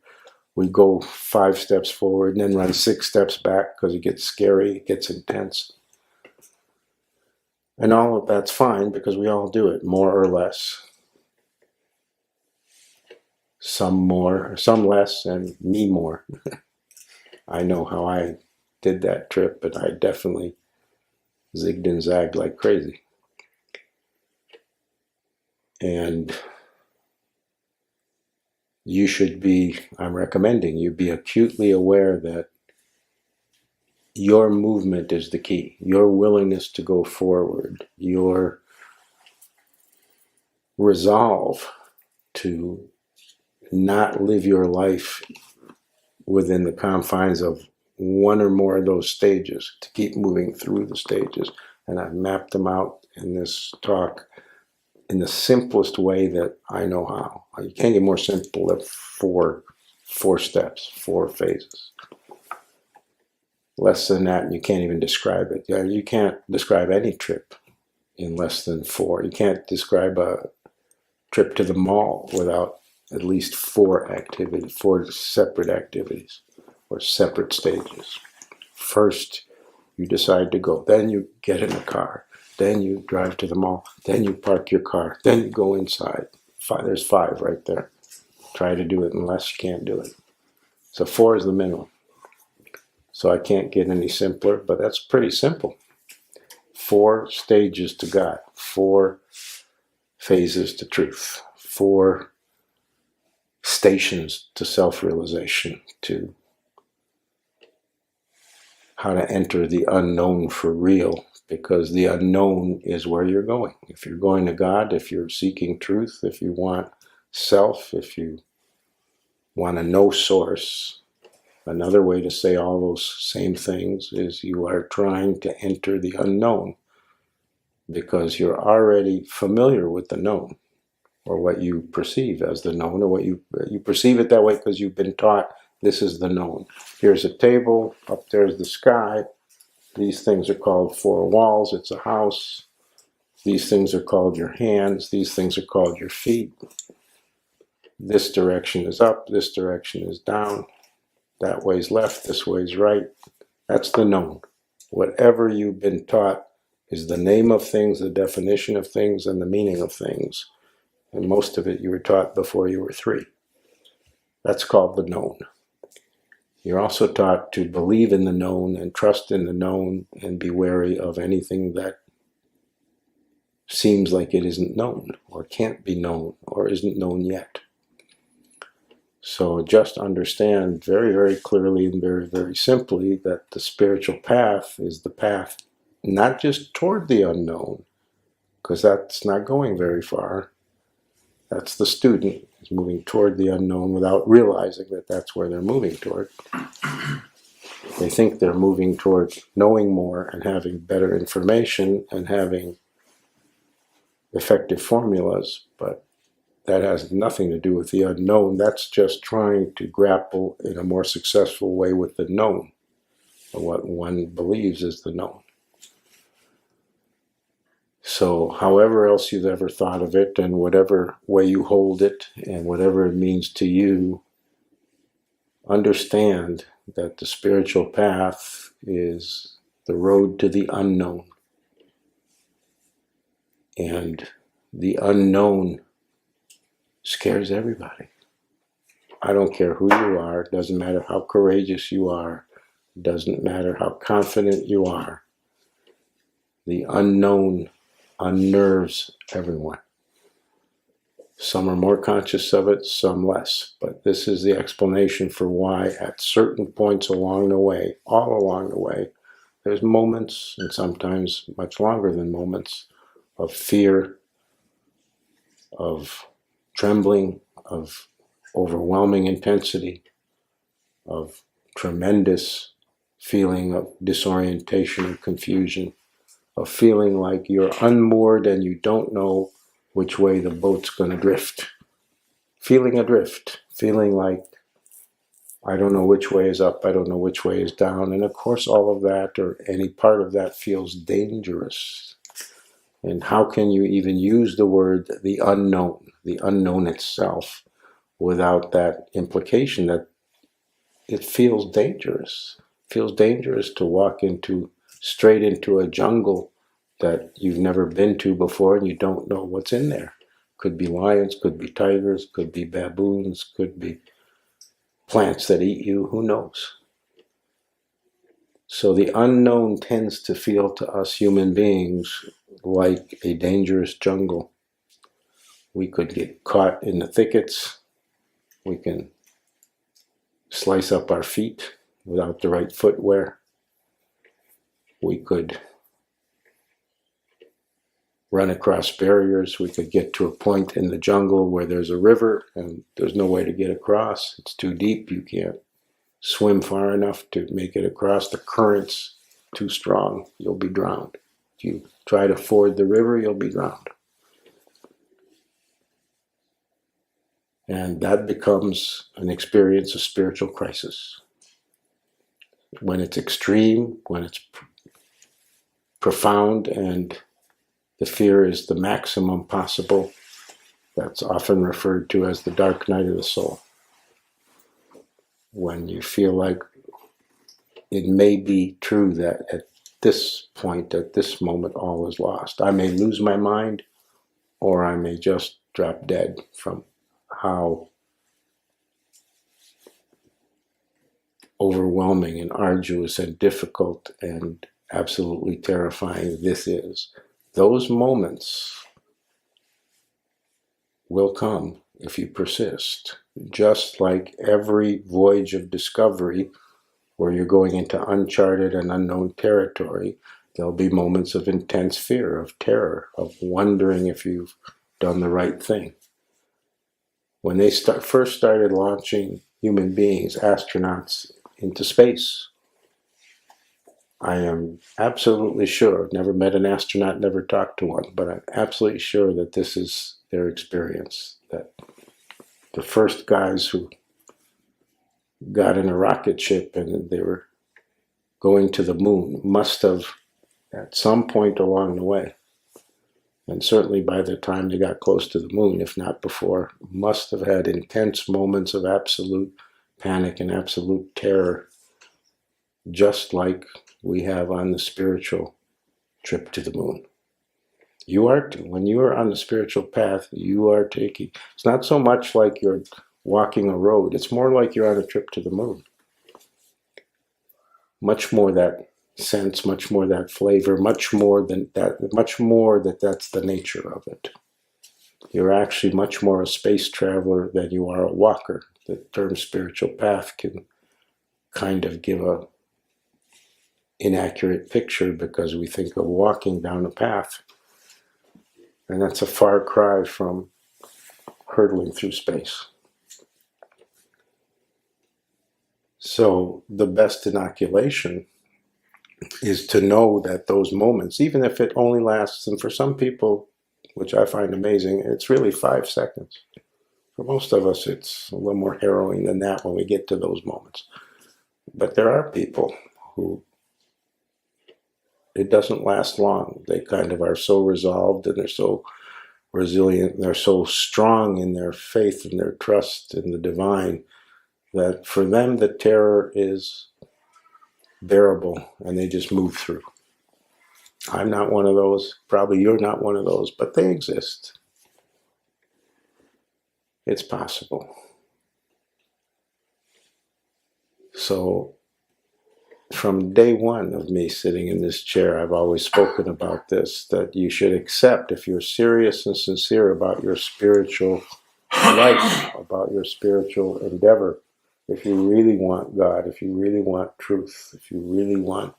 we go 5 steps forward and then run 6 steps back because it gets scary, it gets intense. And all of that's fine, because we all do it, more or less. Some more, some less, and me more. I know how I did that trip, but I definitely zigged and zagged like crazy. And you should be, I'm recommending you be acutely aware that your movement is the key. Your willingness to go forward, your resolve to not live your life within the confines of one or more of those stages, to keep moving through the stages. And I've mapped them out in this talk in the simplest way that I know how. You can't get more simple than four steps, 4 phases. Less than that, and you can't even describe it. You can't describe any trip in less than 4. You can't describe a trip to the mall without at least 4 activities, 4 separate activities or separate stages. First, you decide to go. Then you get in a car. Then you drive to the mall. Then you park your car. Then you go inside. There's 5 right there. Try to do it in less, you can't do it. So 4 is the minimum. So I can't get any simpler, but that's pretty simple. 4 stages to God. 4 phases to truth. 4 stations to self-realization, to how to enter the unknown for real, because the unknown is where you're going. If you're going to God, if you're seeking truth, if you want self, if you want to know source, another way to say all those same things is you are trying to enter the unknown, because you're already familiar with the known, or what you perceive as the known, or what you perceive it that way because you've been taught this is the known. Here's a table, up there's the sky. These things are called 4 walls, it's a house. These things are called your hands, these things are called your feet. This direction is up, this direction is down. That way's left, this way's right. That's the known. Whatever you've been taught is the name of things, the definition of things, and the meaning of things. And most of it you were taught before you were 3. That's called the known. You're also taught to believe in the known and trust in the known and be wary of anything that seems like it isn't known or can't be known or isn't known yet. So just understand very, very clearly and very, very simply that the spiritual path is the path not just toward the unknown, because that's not going very far. That's the student is moving toward the unknown without realizing that that's where they're moving toward. They think they're moving toward knowing more and having better information and having effective formulas, but that has nothing to do with the unknown. That's just trying to grapple in a more successful way with the known, or what one believes is the known. So however else you've ever thought of it, and whatever way you hold it, and whatever it means to you, understand that the spiritual path is the road to the unknown. And the unknown scares everybody. I don't care who you are. It doesn't matter how courageous you are. It doesn't matter how confident you are. The unknown unnerves everyone. Some are more conscious of it, some less. But this is the explanation for why at certain points along the way, all along the way, there's moments, and sometimes much longer than moments, of fear, of trembling, of overwhelming intensity, of tremendous feeling of disorientation and confusion, of feeling like you're unmoored and you don't know which way the boat's going to drift. Feeling adrift, feeling like I don't know which way is up, I don't know which way is down. And of course, all of that or any part of that feels dangerous. And how can you even use the word the unknown itself, without that implication that it feels dangerous? It feels dangerous to walk straight into a jungle that you've never been to before and you don't know what's in there. Could be lions, could be tigers, could be baboons, could be plants that eat you, who knows? So the unknown tends to feel to us human beings like a dangerous jungle. We could get caught in the thickets. We can slice up our feet without the right footwear. We could run across barriers. We could get to a point in the jungle where there's a river and there's no way to get across. It's too deep. You can't swim far enough to make it across. The current's too strong. You'll be drowned. If you try to ford the river, you'll be drowned. And that becomes an experience of spiritual crisis. When it's extreme, when it's profound, and the fear is the maximum possible, that's often referred to as the dark night of the soul. When you feel like it may be true that at this point, at this moment, all is lost. I may lose my mind, or I may just drop dead from how overwhelming and arduous and difficult and absolutely terrifying this is. Those moments will come if you persist. Just like every voyage of discovery where you're going into uncharted and unknown territory, there'll be moments of intense fear, of terror, of wondering if you've done the right thing. When they first started launching human beings, astronauts, into space, I am absolutely sure, never met an astronaut, never talked to one, but I'm absolutely sure that this is their experience, that the first guys who got in a rocket ship and they were going to the moon must have, at some point along the way, and certainly by the time they got close to the moon, if not before, must have had intense moments of absolute panic and absolute terror, just like we have on the spiritual trip to the moon. When you are on the spiritual path, you are taking, it's not so much like you're walking a road, it's more like you're on a trip to the moon. Much more that sense, much more that flavor, much more that that's the nature of it. You're actually much more a space traveler than you are a walker. The term spiritual path can kind of give a inaccurate picture because we think of walking down a path. And that's a far cry from hurtling through space. So the best inoculation is to know that those moments, even if it only lasts, and for some people, which I find amazing, it's really 5 seconds. For most of us, it's a little more harrowing than that when we get to those moments. But there are people who it doesn't last long. They kind of are so resolved, and they're so resilient, and they're so strong in their faith and their trust in the divine, that for them the terror is bearable and they just move through. I'm not one of those. Probably you're not one of those, but they exist. It's possible. So from day one of me sitting in this chair, I've always spoken about this, that you should accept, if you're serious and sincere about your spiritual life, about your spiritual endeavor, if you really want God, if you really want truth, if you really want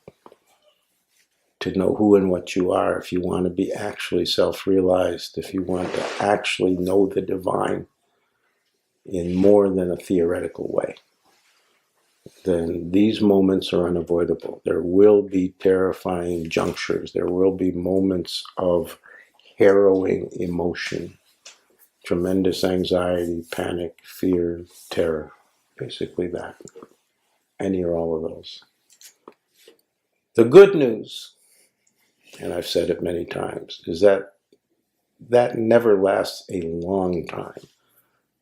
to know who and what you are, if you want to be actually self-realized, if you want to actually know the divine in more than a theoretical way, then these moments are unavoidable. There will be terrifying junctures. There will be moments of harrowing emotion, tremendous anxiety, panic, fear, terror, basically that. Any or all of those. The good news, and I've said it many times, is that that never lasts a long time.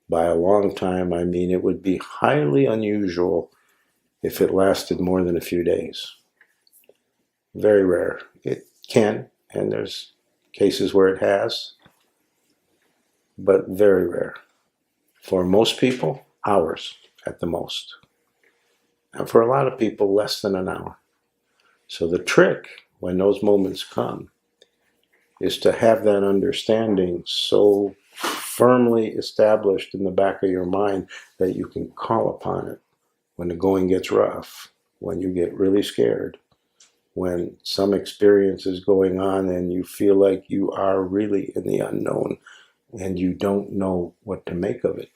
By a long time, I mean it would be highly unusual if it lasted more than a few days. Very rare. It can, and there's cases where it has, but very rare. For most people, hours at the most. And for a lot of people, less than an hour. So the trick, when those moments come, is to have that understanding so firmly established in the back of your mind that you can call upon it when the going gets rough, when you get really scared, when some experience is going on and you feel like you are really in the unknown and you don't know what to make of it,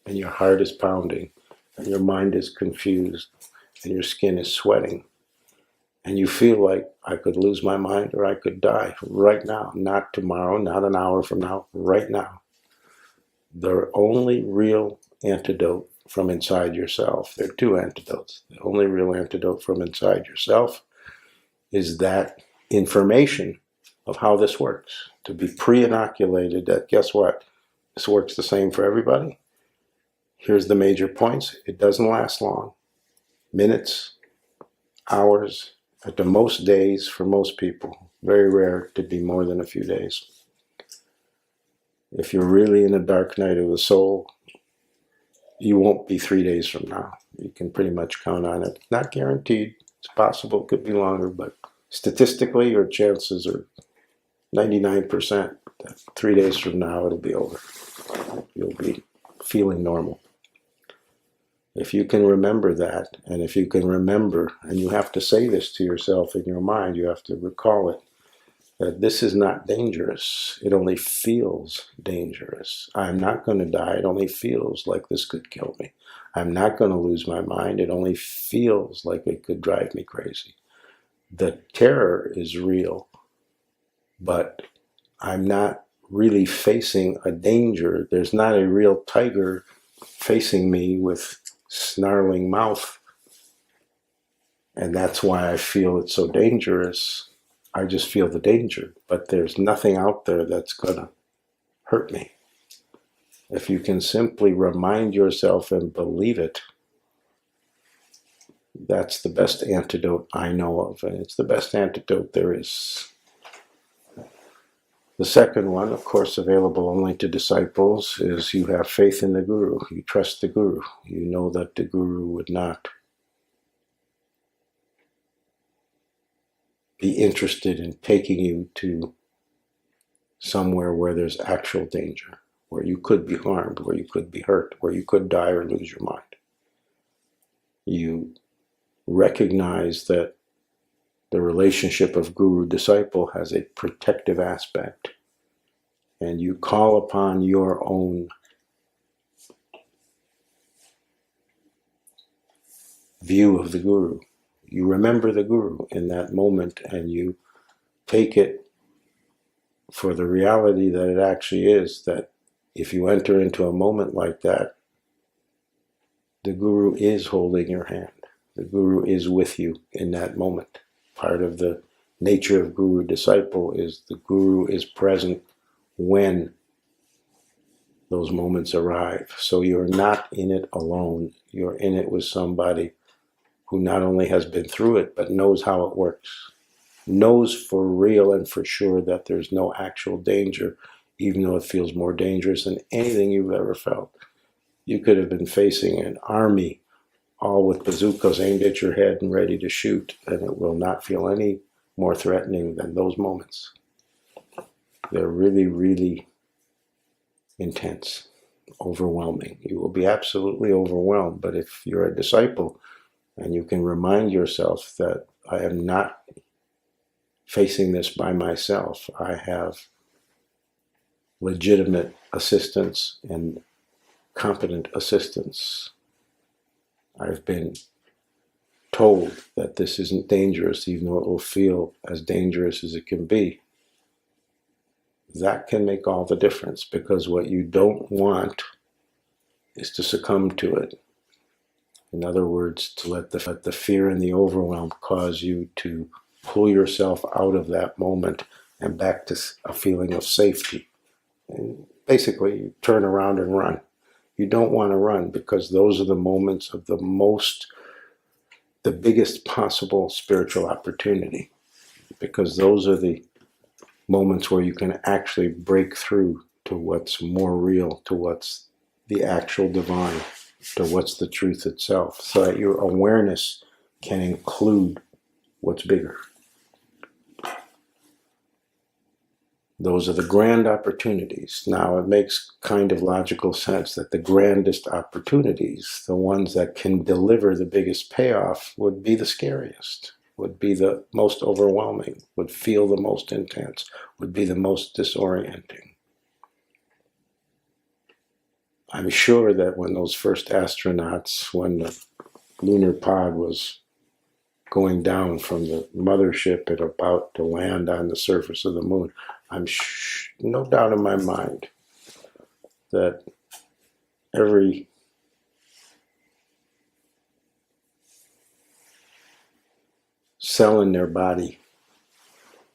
and your heart is pounding, and your mind is confused, and your skin is sweating, and you feel like, I could lose my mind or I could die right now, not tomorrow, not an hour from now, right now. The only real antidote from inside yourself, there are two antidotes. The only real antidote from inside yourself is that information of how this works. To be pre-inoculated that, guess what? This works the same for everybody. Here's the major points. It doesn't last long. Minutes, hours, at the most days for most people. Very rare to be more than a few days. If you're really in a dark night of the soul, you won't be 3 days from now. You can pretty much count on it. Not guaranteed. It's possible. It could be longer, but statistically, your chances are 99% that 3 days from now it'll be over. You'll be feeling normal. If you can remember that, and if you can remember, and you have to say this to yourself in your mind, you have to recall it, that this is not dangerous. It only feels dangerous. I'm not going to die. It only feels like this could kill me. I'm not going to lose my mind. It only feels like it could drive me crazy. The terror is real, but I'm not really facing a danger. There's not a real tiger facing me with snarling mouth, and that's why I feel it's so dangerous. I just feel the danger, but there's nothing out there that's gonna hurt me. If you can simply remind yourself and believe it, that's the best antidote I know of, and it's the best antidote there is. The second one, of course, available only to disciples, is you have faith in the Guru. You trust the Guru. You know that the Guru would not be interested in taking you to somewhere where there's actual danger, where you could be harmed, where you could be hurt, where you could die or lose your mind. You recognize that the relationship of guru-disciple has a protective aspect, and you call upon your own view of the Guru. You remember the Guru in that moment, and you take it for the reality that it actually is, that if you enter into a moment like that, the Guru is holding your hand. The Guru is with you in that moment. Part of the nature of guru-disciple is the guru is present when those moments arrive. So you're not in it alone. You're in it with somebody who not only has been through it, but knows how it works. Knows for real and for sure that there's no actual danger, even though it feels more dangerous than anything you've ever felt. You could have been facing an army, all with bazookas aimed at your head and ready to shoot, and it will not feel any more threatening than those moments. They're really, really intense, overwhelming. You will be absolutely overwhelmed, but if you're a disciple and you can remind yourself that I am not facing this by myself, I have legitimate assistance and competent assistance. I've been told that this isn't dangerous, even though it will feel as dangerous as it can be. That can make all the difference, because what you don't want is to succumb to it. In other words, to let the fear and the overwhelm cause you to pull yourself out of that moment and back to a feeling of safety. And basically, you turn around and run. You don't want to run, because those are the moments of the biggest possible spiritual opportunity, because those are the moments where you can actually break through to what's more real, to what's the actual divine, to what's the truth itself, so that your awareness can include what's bigger. Those are the grand opportunities. Now, it makes kind of logical sense that the grandest opportunities, the ones that can deliver the biggest payoff, would be the scariest, would be the most overwhelming, would feel the most intense, would be the most disorienting. I'm sure that when those first astronauts, when the lunar pod was going down from the mothership and about to land on the surface of the moon, I'm no doubt in my mind that every cell in their body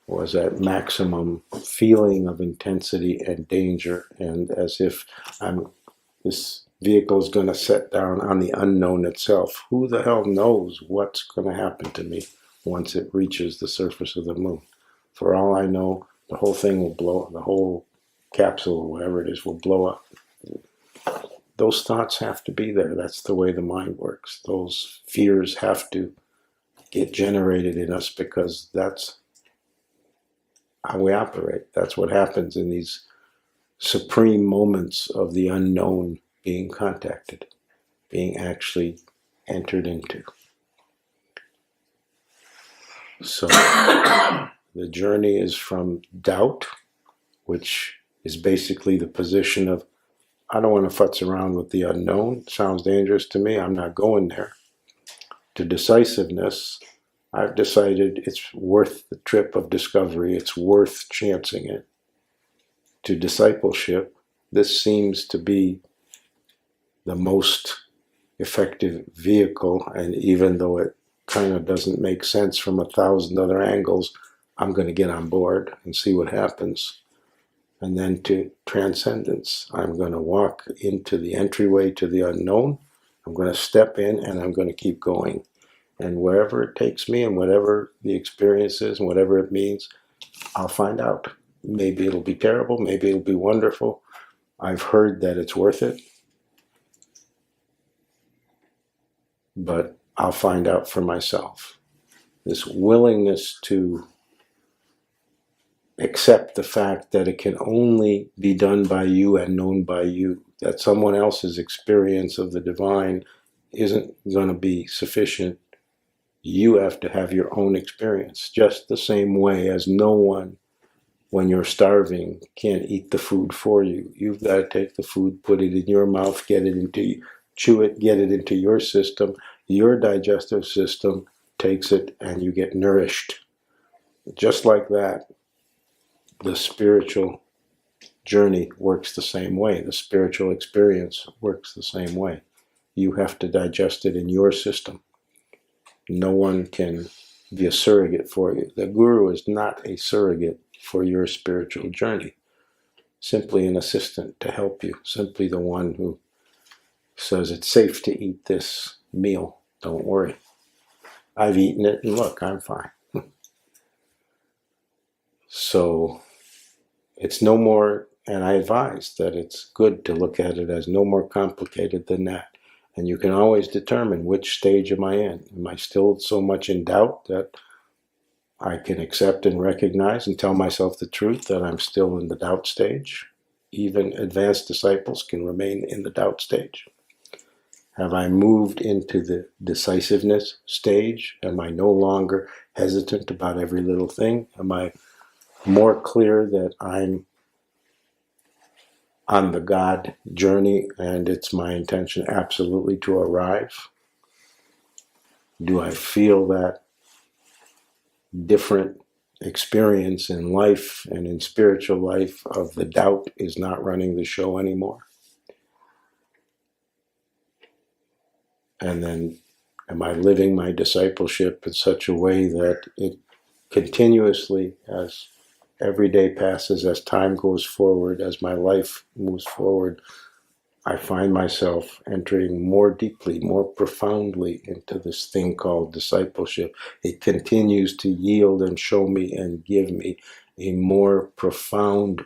was at maximum feeling of intensity and danger, and as if this vehicle is going to set down on the unknown itself. Who the hell knows what's going to happen to me once it reaches the surface of the moon? For all I know, the whole thing will blow up. The whole capsule, or whatever it is, will blow up. Those thoughts have to be there. That's the way the mind works. Those fears have to get generated in us, because that's how we operate. That's what happens in these supreme moments of the unknown being contacted, being actually entered into. So the journey is from doubt, which is basically the position of, I don't want to futz around with the unknown. It sounds dangerous to me. I'm not going there. To decisiveness, I've decided it's worth the trip of discovery. It's worth chancing it. To discipleship, this seems to be the most effective vehicle, and even though it kind of doesn't make sense from 1,000 other angles, I'm going to get on board and see what happens. And then to transcendence, I'm going to walk into the entryway to the unknown. I'm going to step in and I'm going to keep going. And wherever it takes me and whatever the experience is and whatever it means, I'll find out. Maybe it'll be terrible, maybe it'll be wonderful. I've heard that it's worth it, but I'll find out for myself. This willingness to accept the fact that it can only be done by you and known by you, that someone else's experience of the divine isn't going to be sufficient. You have to have your own experience, just the same way as no one, when you're starving, can't eat the food for you. You've got to take the food, put it in your mouth, chew it, get it into your system. Your digestive system takes it and you get nourished. Just like that, the spiritual journey works the same way. The spiritual experience works the same way. You have to digest it in your system. No one can be a surrogate for you. The guru is not a surrogate for your spiritual journey. Simply an assistant to help you. Simply the one who says it's safe to eat this meal. Don't worry. I've eaten it and look, I'm fine. So it's no more, and I advise that it's good to look at it as no more complicated than that. And you can always determine which stage am I in. Am I still so much in doubt that I can accept and recognize and tell myself the truth that I'm still in the doubt stage? Even advanced disciples can remain in the doubt stage. Have I moved into the decisiveness stage? Am I no longer hesitant about every little thing? Am I more clear that I'm on the God journey and it's my intention absolutely to arrive? Do I feel that different experience in life and in spiritual life of the doubt is not running the show anymore? And then am I living my discipleship in such a way that it continuously, as every day passes, as time goes forward, as my life moves forward, I find myself entering more deeply, more profoundly into this thing called discipleship. It continues to yield and show me and give me a more profound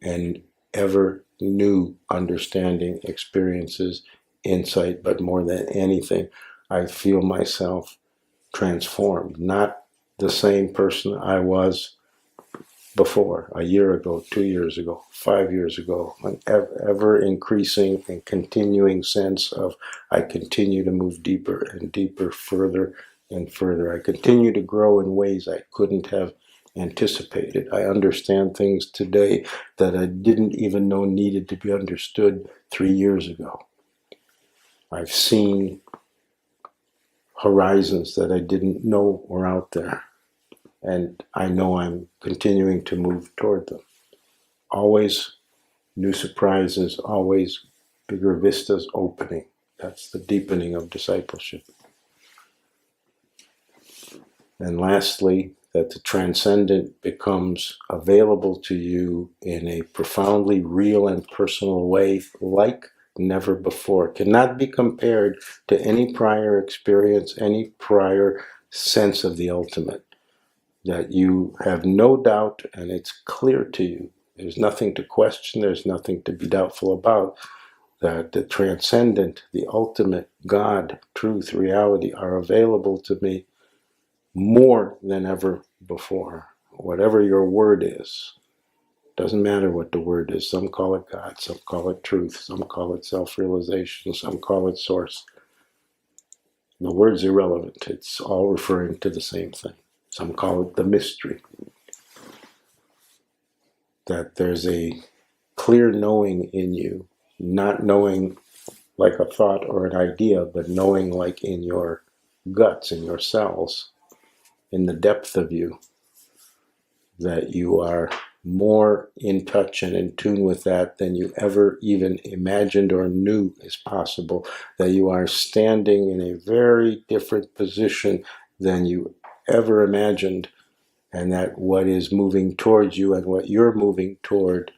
and ever new understanding, experiences, insight, but more than anything, I feel myself transformed. Not the same person I was before, a year ago, 2 years ago, 5 years ago, an ever increasing and continuing sense of I continue to move deeper and deeper, further and further. I continue to grow in ways I couldn't have anticipated. I understand things today that I didn't even know needed to be understood 3 years ago. I've seen horizons that I didn't know were out there. And I know I'm continuing to move toward them. Always new surprises, always bigger vistas opening. That's the deepening of discipleship. And lastly, that the transcendent becomes available to you in a profoundly real and personal way like never before. Cannot be compared to any prior experience, any prior sense of the ultimate. That you have no doubt and it's clear to you. There's nothing to question, there's nothing to be doubtful about. That the transcendent, the ultimate God, truth, reality are available to me more than ever before. Whatever your word is, doesn't matter what the word is. Some call it God, some call it truth, some call it self-realization, some call it source. The word's irrelevant. It's all referring to the same thing. Some call it the mystery. That there's a clear knowing in you, not knowing like a thought or an idea, but knowing like in your guts, in your cells, in the depth of you, that you are more in touch and in tune with that than you ever even imagined or knew is possible, that you are standing in a very different position than you ever imagined, and that what is moving towards you and what you're moving toward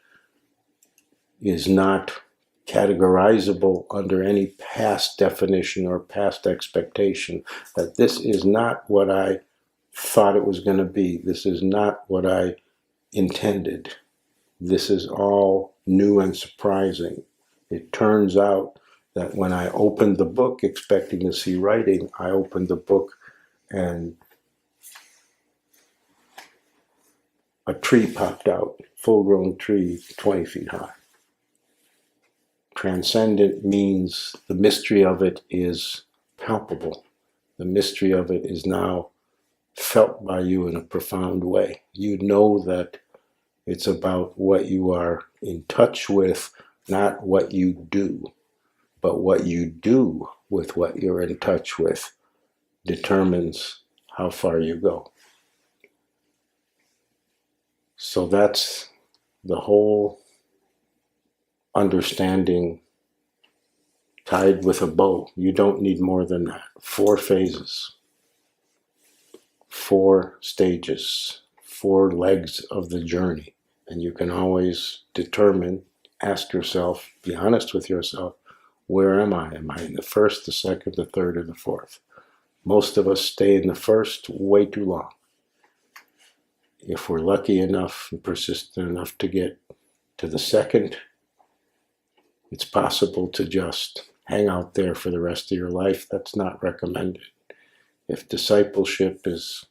is not categorizable under any past definition or past expectation. That this is not what I thought it was going to be. This is not what I intended. This is all new and surprising. It turns out that when I opened the book expecting to see writing, I opened the book and a tree popped out, full-grown tree, 20 feet high. Transcendent means the mystery of it is palpable. The mystery of it is now felt by you in a profound way. You know that it's about what you are in touch with, not what you do, but what you do with what you're in touch with determines how far you go. So that's the whole understanding tied with a bow. You don't need more than that. 4 phases. 4 stages, 4 legs of the journey. And you can always determine, ask yourself, be honest with yourself, where am I? Am I in the first, the second, the third, or the fourth? Most of us stay in the first way too long. If we're lucky enough and persistent enough to get to the second, it's possible to just hang out there for the rest of your life. That's not recommended. If discipleship is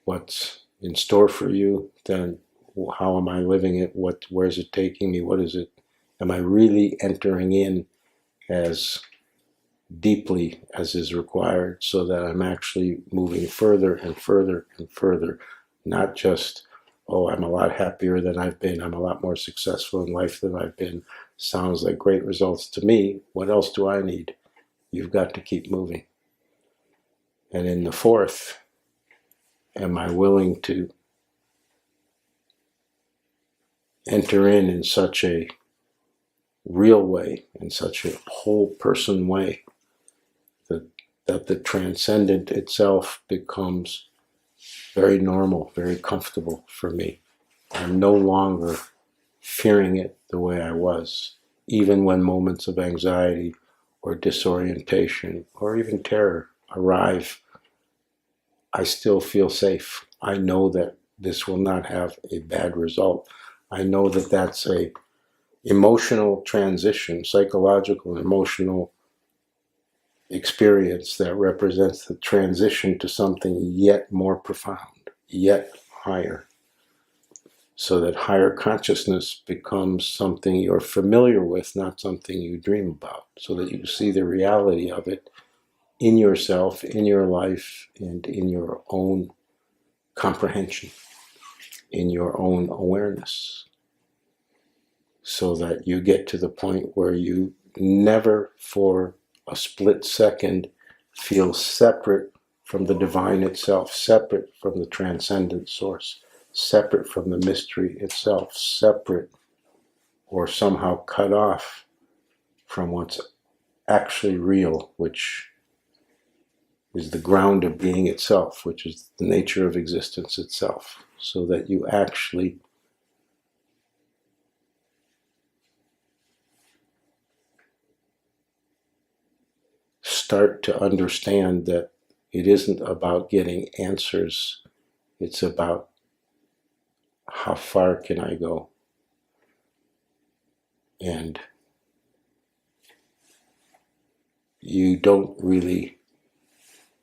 what's in store for you, then how am I living it? Where is it taking me? What is it? Am I really entering in as deeply as is required so that I'm actually moving further and further and further? Not just, oh, I'm a lot happier than I've been. I'm a lot more successful in life than I've been. Sounds like great results to me. What else do I need? You've got to keep moving. And in the fourth, am I willing to enter in such a real way, in such a whole person way, that the transcendent itself becomes very normal, very comfortable for me. I'm no longer fearing it the way I was, even when moments of anxiety or disorientation or even terror arrive. I still feel safe. I know that this will not have a bad result. I know that that's a emotional transition, psychological and emotional experience that represents the transition to something yet more profound, yet higher, so that higher consciousness becomes something you're familiar with, not something you dream about, so that you see the reality of it in yourself, in your life, and in your own comprehension, in your own awareness, so that you get to the point where you never for a split second feel separate from the divine itself, separate from the transcendent source, separate from the mystery itself, separate or somehow cut off from what's actually real, which is the ground of being itself, which is the nature of existence itself, so that you actually start to understand that it isn't about getting answers, it's about how far can I go? And you don't really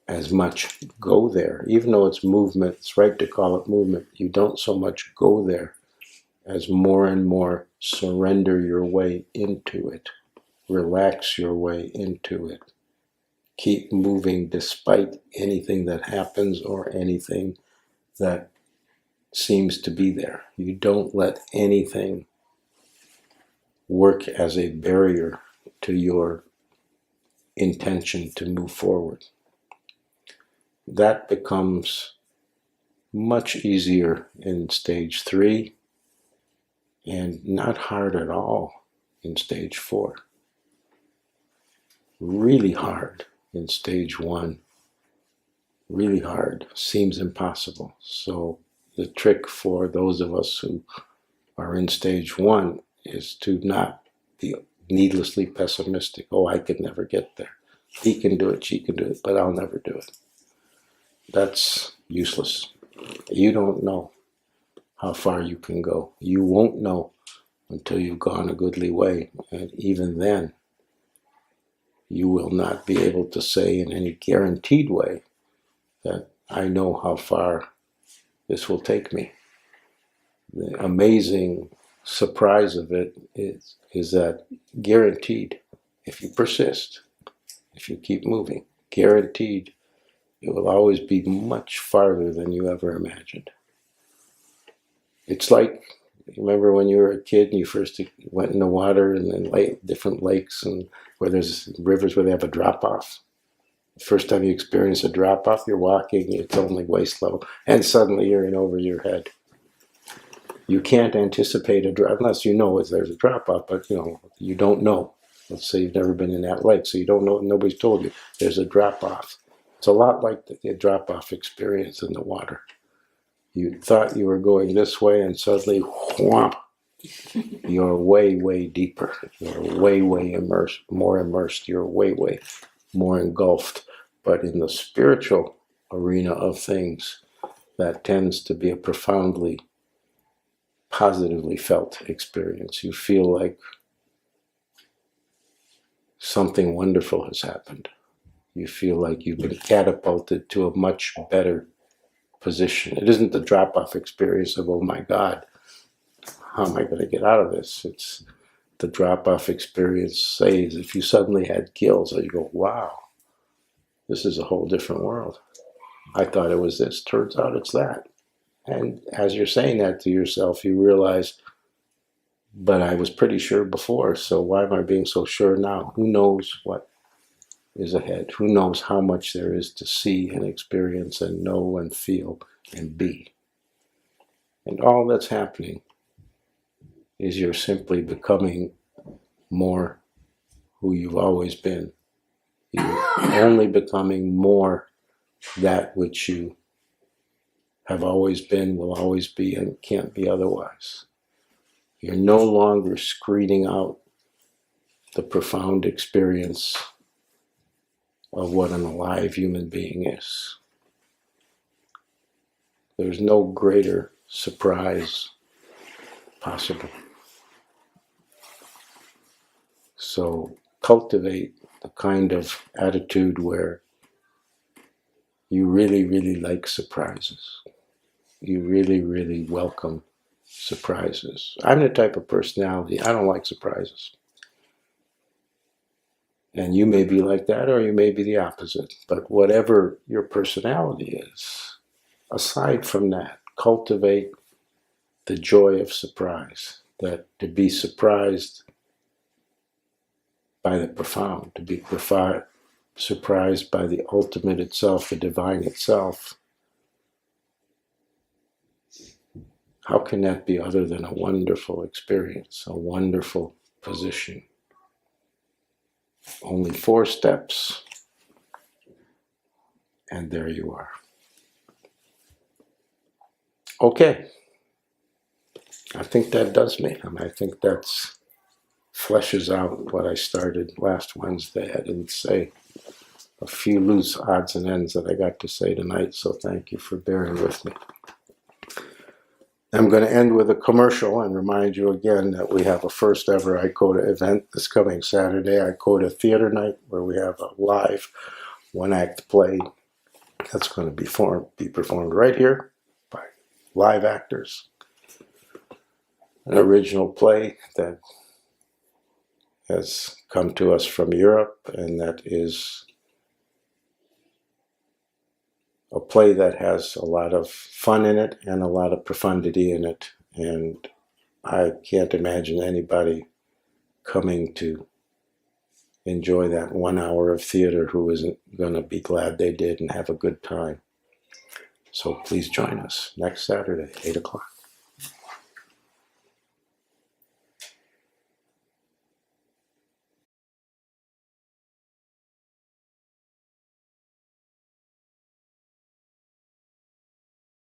as much go there, even though it's movement, it's right to call it movement, you don't so much go there as more and more surrender your way into it, relax your way into it. Keep moving despite anything that happens or anything that seems to be there. You don't let anything work as a barrier to your intention to move forward. That becomes much easier in stage 3 and not hard at all in stage 4. Really hard in stage 1. Really hard. Seems impossible. So the trick for those of us who are in stage 1 is to not be needlessly pessimistic. Oh, I could never get there. He can do it, she can do it, but I'll never do it. That's useless. You don't know how far you can go. You won't know until you've gone a goodly way. And even then, you will not be able to say in any guaranteed way that I know how far this will take me. The amazing surprise of it is that guaranteed, if you persist, if you keep moving, guaranteed, it will always be much farther than you ever imagined. It's like, remember when you were a kid and you first went in the water and then different lakes and where there's rivers where they have a drop-off. The first time you experience a drop-off, you're walking, it's only waist level, and suddenly you're in over your head. You can't anticipate a drop, unless you know there's a drop-off, but you don't know. Let's say you've never been in that lake, so you don't know, nobody's told you there's a drop-off. It's a lot like the drop-off experience in the water. You thought you were going this way, and suddenly, whomp, you're way, way deeper. You're way, way immersed, more immersed. You're way, way more engulfed. But in the spiritual arena of things, that tends to be a profoundly, positively felt experience. You feel like something wonderful has happened. You feel like you've been catapulted to a much better position. It isn't the drop-off experience of, oh my God, how am I going to get out of this? It's the drop-off experience, say, as if you suddenly had gills, and you go, wow, this is a whole different world. I thought it was this. Turns out it's that. And as you're saying that to yourself, you realize, but I was pretty sure before, so why am I being so sure now? Who knows what is ahead? Who knows how much there is to see and experience and know and feel and be? And all that's happening is you're simply becoming more who you've always been. You're only becoming more that which you have always been, will always be, and can't be otherwise. You're no longer screening out the profound experience of what an alive human being is. There's no greater surprise possible. So cultivate the kind of attitude where you really, really like surprises. You really, really welcome surprises. I'm the type of personality, I don't like surprises. And you may be like that, or you may be the opposite. But whatever your personality is, aside from that, cultivate the joy of surprise. That to be surprised by the profound, to be surprised by the ultimate itself, the divine itself. How can that be other than a wonderful experience, a wonderful position? Only 4 steps, and there you are. Okay. I think that does me. I think that fleshes out what I started last Wednesday. I didn't say a few loose odds and ends that I got to say tonight, so thank you for bearing with me. I'm going to end with a commercial and remind you again that we have a first ever ICODA event this coming Saturday, ICODA Theater Night, where we have a live 1-act play that's going to be performed right here by live actors. An original play that has come to us from Europe, and that is a play that has a lot of fun in it and a lot of profundity in it. And I can't imagine anybody coming to enjoy that 1 hour of theater who isn't going to be glad they did and have a good time. So please join us next Saturday, 8 o'clock.